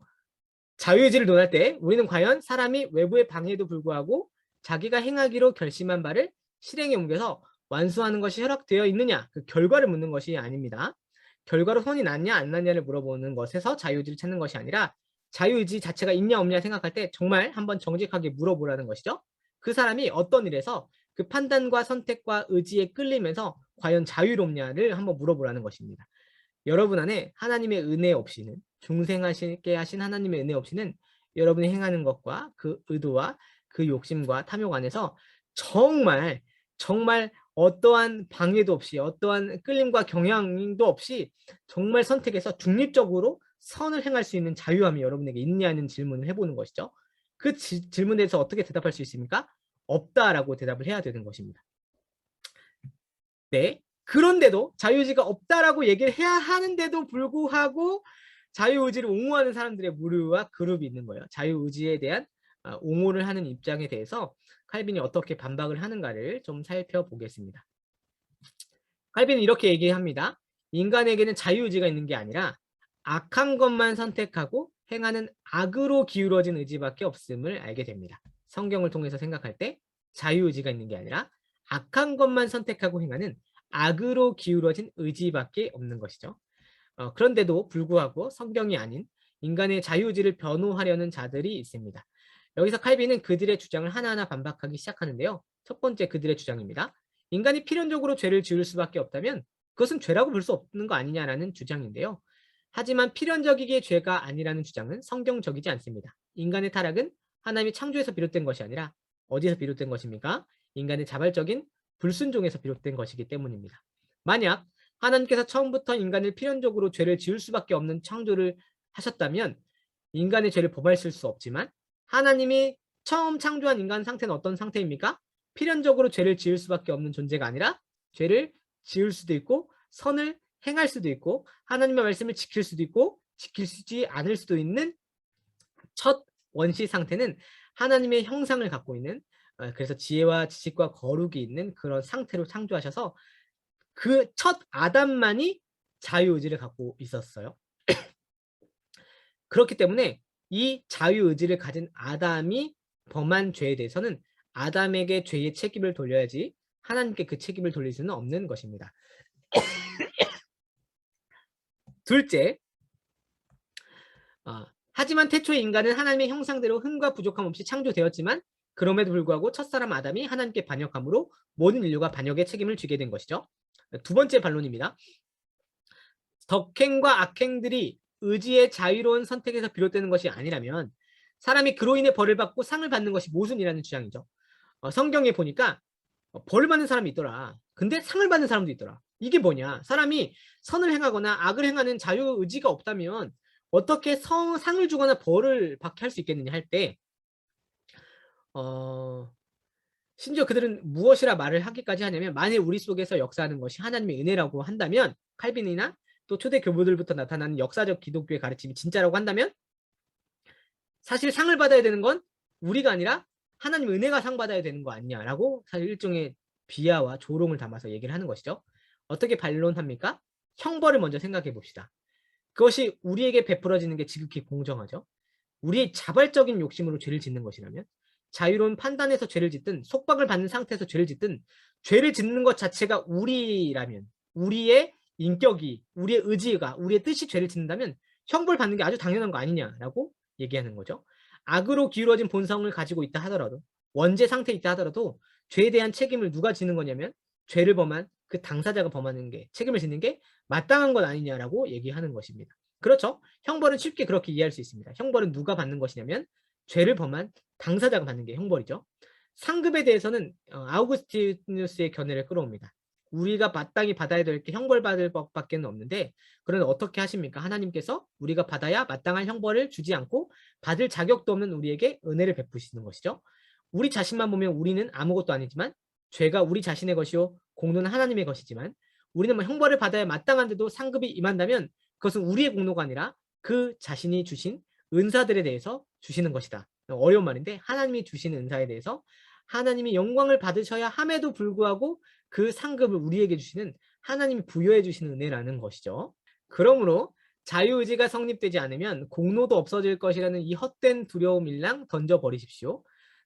자유의지를 논할 때 우리는 과연 사람이 외부의 방해에도 불구하고 자기가 행하기로 결심한 바를 실행에 옮겨서 완수하는 것이 허락되어 있느냐, 그 결과를 묻는 것이 아닙니다. 결과로 손이 났냐 안 났냐를 물어보는 것에서 자유의지를 찾는 것이 아니라 자유의지 자체가 있냐 없냐 생각할 때 정말 한번 정직하게 물어보라는 것이죠. 그 사람이 어떤 일에서 그 판단과 선택과 의지에 끌리면서 과연 자유롭냐를 한번 물어보라는 것입니다. 여러분 안에 하나님의 은혜 없이는, 중생하시게 하신 하나님의 은혜 없이는 여러분이 행하는 것과 그 의도와 그 욕심과 탐욕 안에서 정말 어떠한 방해도 없이, 어떠한 끌림과 경향도 없이 정말 선택해서 중립적으로 선을 행할 수 있는 자유함이 여러분에게 있냐는 질문을 해보는 것이죠. 그 질문에 대해서 어떻게 대답할 수 있습니까? 없다라고 대답을 해야 되는 것입니다. 네. 그런데도 자유의지가 없다라고 얘기를 해야 하는데도 불구하고 자유의지를 옹호하는 사람들의 무리와 그룹이 있는 거예요. 자유의지에 대한 옹호를 하는 입장에 대해서 칼빈이 어떻게 반박을 하는가를 좀 살펴보겠습니다. 칼빈은 이렇게 얘기합니다. 인간에게는 자유의지가 있는 게 아니라 악한 것만 선택하고 행하는 악으로 기울어진 의지밖에 없음을 알게 됩니다. 성경을 통해서 생각할 때 자유의지가 있는 게 아니라 악한 것만 선택하고 행하는 악으로 기울어진 의지밖에 없는 것이죠. 그런데도 불구하고 성경이 아닌 인간의 자유의지를 변호하려는 자들이 있습니다. 여기서 칼빈은 그들의 주장을 하나하나 반박하기 시작하는데요. 첫 번째 그들의 주장입니다. 인간이 필연적으로 죄를 지을 수밖에 없다면 그것은 죄라고 볼 수 없는 거 아니냐라는 주장인데요. 하지만 필연적이게 죄가 아니라는 주장은 성경적이지 않습니다. 인간의 타락은 하나님이 창조에서 비롯된 것이 아니라 어디서 비롯된 것입니까? 인간의 자발적인 불순종에서 비롯된 것이기 때문입니다. 만약 하나님께서 처음부터 인간을 필연적으로 죄를 지을 수밖에 없는 창조를 하셨다면 인간의 죄를 범하실 수 없지만 하나님이 처음 창조한 인간 상태는 어떤 상태입니까? 필연적으로 죄를 지을 수밖에 없는 존재가 아니라 죄를 지을 수도 있고 선을 행할 수도 있고 하나님의 말씀을 지킬 수도 있고 지키지 않을 수도 있는 첫 원시 상태는 하나님의 형상을 갖고 있는 그래서 지혜와 지식과 거룩이 있는 그런 상태로 창조하셔서 그 첫 아담만이 자유의지를 갖고 있었어요. 그렇기 때문에 이 자유의지를 가진 아담이 범한 죄에 대해서는 아담에게 죄의 책임을 돌려야지 하나님께 그 책임을 돌릴 수는 없는 것입니다. 둘째, 하지만 태초의 인간은 하나님의 형상대로 흠과 부족함 없이 창조되었지만 그럼에도 불구하고 첫사람 아담이 하나님께 반역함으로 모든 인류가 반역의 책임을 지게 된 것이죠. 두 번째 반론입니다. 덕행과 악행들이 의지의 자유로운 선택에서 비롯되는 것이 아니라면 사람이 그로 인해 벌을 받고 상을 받는 것이 모순이라는 주장이죠. 성경에 보니까 벌을 받는 사람이 있더라. 근데 상을 받는 사람도 있더라. 이게 뭐냐? 사람이 선을 행하거나 악을 행하는 자유의지가 없다면 어떻게 상을 주거나 벌을 받게 할 수 있겠느냐 할 때 심지어 그들은 무엇이라 말을 하기까지 하냐면 만일 우리 속에서 역사하는 것이 하나님의 은혜라고 한다면 칼빈이나 또 초대 교부들부터 나타나는 역사적 기독교의 가르침이 진짜라고 한다면 사실 상을 받아야 되는 건 우리가 아니라 하나님 은혜가 상 받아야 되는 거 아니냐라고 사실 일종의 비하와 조롱을 담아서 얘기를 하는 것이죠. 어떻게 반론합니까? 형벌을 먼저 생각해 봅시다. 그것이 우리에게 베풀어지는 게 지극히 공정하죠. 우리의 자발적인 욕심으로 죄를 짓는 것이라면, 자유로운 판단에서 죄를 짓든 속박을 받는 상태에서 죄를 짓든, 죄를 짓는 것 자체가 우리라면, 우리의 인격이, 우리의 의지가, 우리의 뜻이 죄를 짓는다면 형벌 받는 게 아주 당연한 거 아니냐라고 얘기하는 거죠. 악으로 기울어진 본성을 가지고 있다 하더라도, 원죄 상태에 있다 하더라도 죄에 대한 책임을 누가 지는 거냐면 죄를 범한 그 당사자가 범하는 게, 책임을 짓는 게 마땅한 것 아니냐라고 얘기하는 것입니다. 그렇죠? 형벌은 쉽게 그렇게 이해할 수 있습니다. 형벌은 누가 받는 것이냐면 죄를 범한 당사자가 받는 게 형벌이죠. 상급에 대해서는 아우구스티누스의 견해를 끌어옵니다. 우리가 마땅히 받아야 될 게 형벌받을 법밖에 없는데, 그러면 어떻게 하십니까? 하나님께서 우리가 받아야 마땅한 형벌을 주지 않고 받을 자격도 없는 우리에게 은혜를 베푸시는 것이죠. 우리 자신만 보면 우리는 아무것도 아니지만 죄가 우리 자신의 것이요 공로는 하나님의 것이지만, 우리는 뭐 형벌을 받아야 마땅한데도 상급이 임한다면 그것은 우리의 공로가 아니라 그 자신이 주신 은사들에 대해서 주시는 것이다. 어려운 말인데, 하나님이 주시는 은사에 대해서 하나님이 영광을 받으셔야 함에도 불구하고 그 상급을 우리에게 주시는, 하나님이 부여해 주시는 은혜라는 것이죠. 그러므로 자유의지가 성립되지 않으면 공로도 없어질 것이라는 이 헛된 두려움 일랑 던져버리십시오.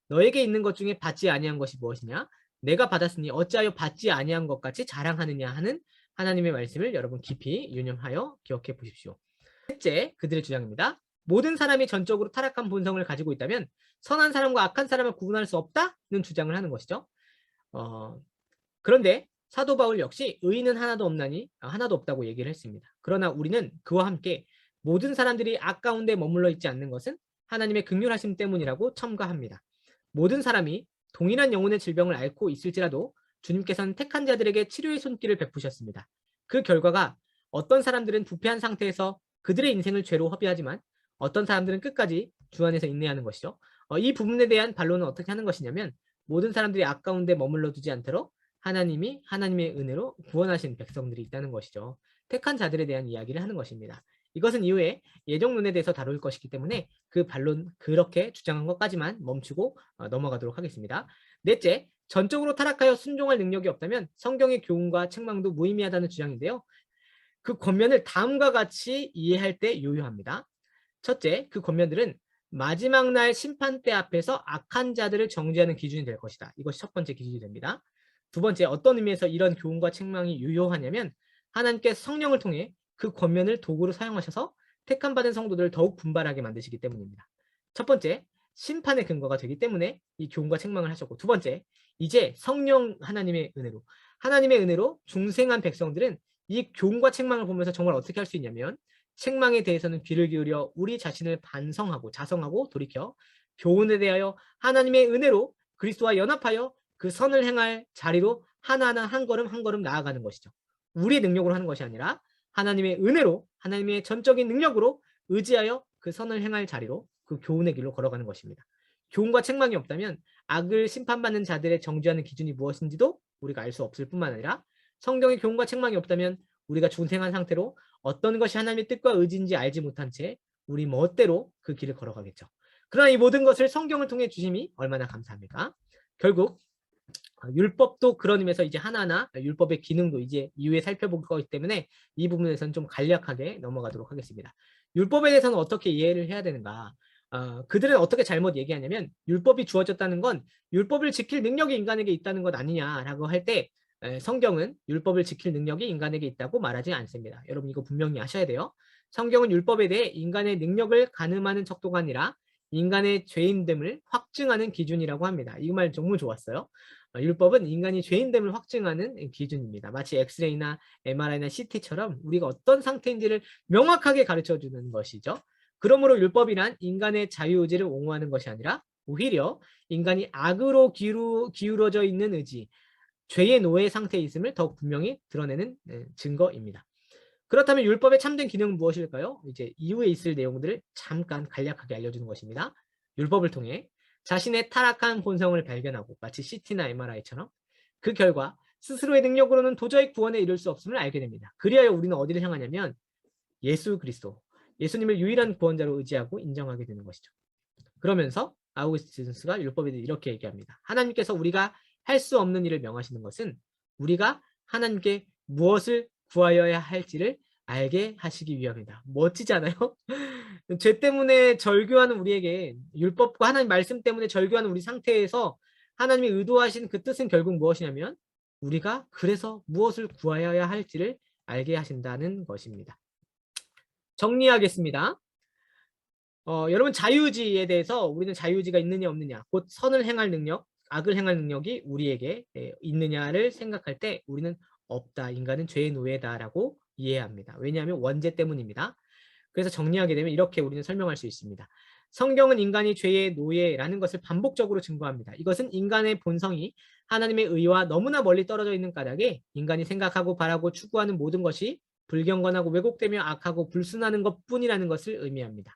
너에게 있는 것 중에 받지 아니한 것이 무엇이냐? 내가 받았으니 어찌하여 받지 아니한 것 같이 자랑하느냐 하는 하나님의 말씀을 여러분 깊이 유념하여 기억해 보십시오. 셋째, 그들의 주장입니다. 모든 사람이 전적으로 타락한 본성을 가지고 있다면 선한 사람과 악한 사람을 구분할 수 없다는 주장을 하는 것이죠. 그런데 사도 바울 역시 의인은 하나도 없나니 하나도 없다고 얘기를 했습니다. 그러나 우리는 그와 함께 모든 사람들이 악 가운데 머물러 있지 않는 것은 하나님의 긍휼하심 때문이라고 첨가합니다. 모든 사람이 동일한 영혼의 질병을 앓고 있을지라도 주님께서는 택한 자들에게 치료의 손길을 베푸셨습니다. 그 결과가 어떤 사람들은 부패한 상태에서 그들의 인생을 죄로 허비하지만 어떤 사람들은 끝까지 주 안에서 인내하는 것이죠. 이 부분에 대한 반론은 어떻게 하는 것이냐면, 모든 사람들이 악 가운데 머물러 두지 않도록 하나님이 하나님의 은혜로 구원하신 백성들이 있다는 것이죠. 택한 자들에 대한 이야기를 하는 것입니다. 이것은 이후에 예정론에 대해서 다룰 것이기 때문에 그 반론, 그렇게 주장한 것까지만 멈추고 넘어가도록 하겠습니다. 넷째, 전적으로 타락하여 순종할 능력이 없다면 성경의 교훈과 책망도 무의미하다는 주장인데요. 그 권면을 다음과 같이 이해할 때 유효합니다. 첫째, 그 권면들은 마지막 날 심판대 앞에서 악한 자들을 정죄하는 기준이 될 것이다. 이것이 첫 번째 기준이 됩니다. 두 번째, 어떤 의미에서 이런 교훈과 책망이 유효하냐면, 하나님께 성령을 통해 그 권면을 도구로 사용하셔서 택함 받은 성도들을 더욱 분발하게 만드시기 때문입니다. 첫 번째, 심판의 근거가 되기 때문에 이 교훈과 책망을 하셨고, 두 번째, 이제 성령 하나님의 은혜로 중생한 백성들은 이 교훈과 책망을 보면서 정말 어떻게 할 수 있냐면, 책망에 대해서는 귀를 기울여 우리 자신을 반성하고 자성하고 돌이켜 교훈에 대하여 하나님의 은혜로 그리스도와 연합하여 그 선을 행할 자리로 하나하나 한 걸음 한 걸음 나아가는 것이죠. 우리의 능력으로 하는 것이 아니라 하나님의 은혜로, 하나님의 전적인 능력으로 의지하여 그 선을 행할 자리로, 그 교훈의 길로 걸어가는 것입니다. 교훈과 책망이 없다면 악을 심판받는 자들의 정죄하는 기준이 무엇인지도 우리가 알 수 없을 뿐만 아니라, 성경의 교훈과 책망이 없다면 우리가 중생한 상태로 어떤 것이 하나님의 뜻과 의지인지 알지 못한 채 우리 멋대로 그 길을 걸어가겠죠. 그러나 이 모든 것을 성경을 통해 주심이 얼마나 감사합니까? 결국 율법도 그런 의미에서 이제 하나하나 율법의 기능도 이제 이후에 살펴볼 거기 때문에 이 부분에서는 좀 간략하게 넘어가도록 하겠습니다. 율법에 대해서는 어떻게 이해를 해야 되는가? 그들은 어떻게 잘못 얘기하냐면, 율법이 주어졌다는 건 율법을 지킬 능력이 인간에게 있다는 것 아니냐라고 할 때, 성경은 율법을 지킬 능력이 인간에게 있다고 말하지 않습니다. 여러분 이거 분명히 아셔야 돼요. 성경은 율법에 대해 인간의 능력을 가늠하는 척도가 아니라 인간의 죄인됨을 확증하는 기준이라고 합니다. 이 말 정말 좋았어요. 율법은 인간이 죄인됨을 확증하는 기준입니다. 마치 엑스레이나 MRI나 CT처럼 우리가 어떤 상태인지를 명확하게 가르쳐주는 것이죠. 그러므로 율법이란 인간의 자유의지를 옹호하는 것이 아니라 오히려 인간이 악으로 기울어져 있는 의지, 죄의 노예 상태에 있음을 더욱 분명히 드러내는 증거입니다. 그렇다면 율법의 참된 기능은 무엇일까요? 이제 이후에 있을 내용들을 잠깐 간략하게 알려주는 것입니다. 율법을 통해 자신의 타락한 본성을 발견하고, 마치 CT나 MRI처럼 그 결과 스스로의 능력으로는 도저히 구원에 이를 수 없음을 알게 됩니다. 그리하여 우리는 어디를 향하냐면 예수 그리스도, 예수님을 유일한 구원자로 의지하고 인정하게 되는 것이죠. 그러면서 아우구스티누스가 율법에 대해 이렇게 얘기합니다. 하나님께서 우리가 할 수 없는 일을 명하시는 것은 우리가 하나님께 무엇을 구하여야 할지를 알게 하시기 위함이다. 멋지지 않아요? 죄 때문에 절규하는 우리에게, 율법과 하나님 말씀 때문에 절규하는 우리 상태에서 하나님이 의도하신 그 뜻은 결국 무엇이냐면 우리가 그래서 무엇을 구하여야 할지를 알게 하신다는 것입니다. 정리하겠습니다. 여러분, 자유의지에 대해서 우리는 자유의지가 있느냐 없느냐, 곧 선을 행할 능력, 악을 행할 능력이 우리에게 있느냐를 생각할 때 우리는 없다. 인간은 죄의 노예다라고 이해합니다. 왜냐하면 원죄 때문입니다. 그래서 정리하게 되면 이렇게 우리는 설명할 수 있습니다. 성경은 인간이 죄의 노예라는 것을 반복적으로 증거합니다. 이것은 인간의 본성이 하나님의 의와 너무나 멀리 떨어져 있는 까닭에 인간이 생각하고 바라고 추구하는 모든 것이 불경건하고 왜곡되며 악하고 불순하는 것뿐이라는 것을 의미합니다.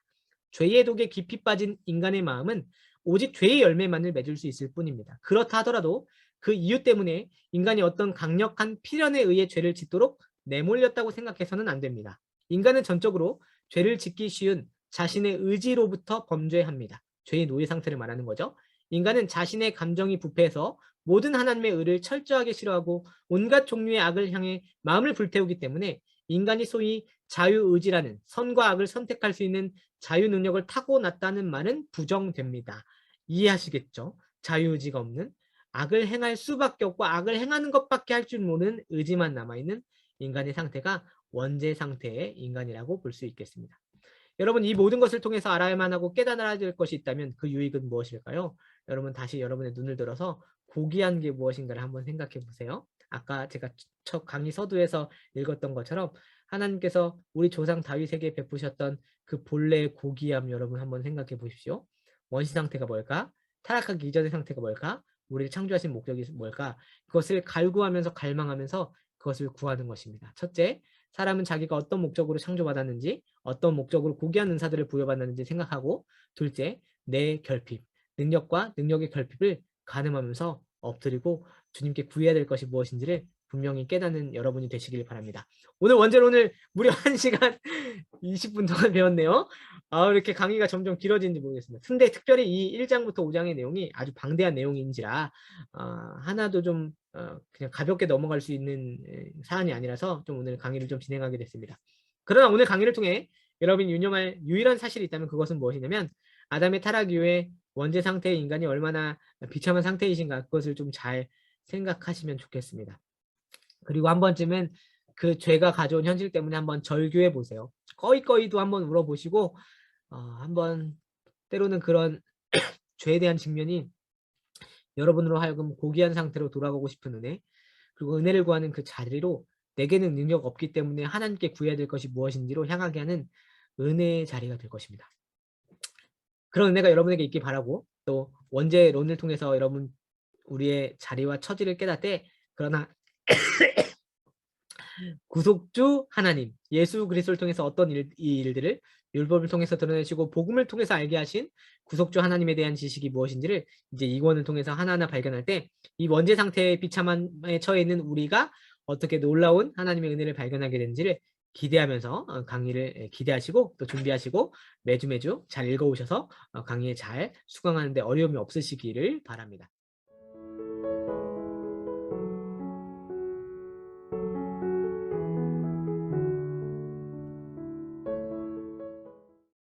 죄의 독에 깊이 빠진 인간의 마음은 오직 죄의 열매만을 맺을 수 있을 뿐입니다. 그렇다 하더라도 그 이유 때문에 인간이 어떤 강력한 필연에 의해 죄를 짓도록 내몰렸다고 생각해서는 안 됩니다. 인간은 전적으로 죄를 짓기 쉬운 자신의 의지로부터 범죄합니다. 죄의 노예 상태를 말하는 거죠. 인간은 자신의 감정이 부패해서 모든 하나님의 의를 철저하게 싫어하고 온갖 종류의 악을 향해 마음을 불태우기 때문에 인간이 소위 자유의지라는 선과 악을 선택할 수 있는 자유 능력을 타고났다는 말은 부정됩니다. 이해하시겠죠? 자유의지가 없는, 악을 행할 수밖에 없고 악을 행하는 것밖에 할 줄 모르는 의지만 남아있는 인간의 상태가 원죄 상태의 인간이라고 볼 수 있겠습니다. 여러분, 이 모든 것을 통해서 알아야만 하고 깨달아야 될 것이 있다면 그 유익은 무엇일까요? 여러분, 다시 여러분의 눈을 들어서 고귀한 게 무엇인가를 한번 생각해 보세요. 아까 제가 첫 강의 서두에서 읽었던 것처럼 하나님께서 우리 조상 다윗에게 베푸셨던 그 본래의 고귀함, 여러분 한번 생각해 보십시오. 원시 상태가 뭘까? 타락하기 이전의 상태가 뭘까? 우리를 창조하신 목적이 뭘까? 그것을 갈구하면서 갈망하면서 그것을 구하는 것입니다. 첫째, 사람은 자기가 어떤 목적으로 창조받았는지, 어떤 목적으로 고귀한 은사들을 부여받았는지 생각하고, 둘째, 내 결핍, 능력과 능력의 결핍을 가늠하면서 엎드리고 주님께 구해야 될 것이 무엇인지를 분명히 깨닫는 여러분이 되시길 바랍니다. 오늘 무려 1시간 20분 동안 배웠네요. 이렇게 강의가 점점 길어지는지 모르겠습니다. 근데 특별히 이 1장부터 5장의 내용이 아주 방대한 내용인지라 하나도 좀 그냥 가볍게 넘어갈 수 있는 사안이 아니라서 좀 오늘 강의를 좀 진행하게 됐습니다. 그러나 오늘 강의를 통해 여러분이 유념할 유일한 사실이 있다면 그것은 무엇이냐면 아담의 타락 이후에 원죄 상태의 인간이 얼마나 비참한 상태이신가, 그것을 좀 잘 생각하시면 좋겠습니다. 그리고 한 번쯤은 그 죄가 가져온 현실 때문에 한번 절규해 보세요. 꺼이꺼이도 한번 울어보시고 한번 때로는 그런 죄에 대한 직면이 여러분으로 하여금 고귀한 상태로 돌아가고 싶은 은혜, 그리고 은혜를 구하는 그 자리로 내게는 능력 없기 때문에 하나님께 구해야 될 것이 무엇인지로 향하게 하는 은혜의 자리가 될 것입니다. 그런 은혜가 여러분에게 있길 바라고, 또 원죄론을 통해서 여러분 우리의 자리와 처지를 깨닫되, 그러나 구속주 하나님 예수 그리스도를 통해서 어떤 이 일들을 율법을 통해서 드러내시고 복음을 통해서 알게 하신 구속주 하나님에 대한 지식이 무엇인지를 이제 이권을 통해서 하나하나 발견할 때 이 원죄 상태의 비참함에 처해 있는 우리가 어떻게 놀라운 하나님의 은혜를 발견하게 되는지를 기대하면서 강의를 기대하시고 또 준비하시고 매주 잘 읽어오셔서 강의에 잘 수강하는 데 어려움이 없으시기를 바랍니다.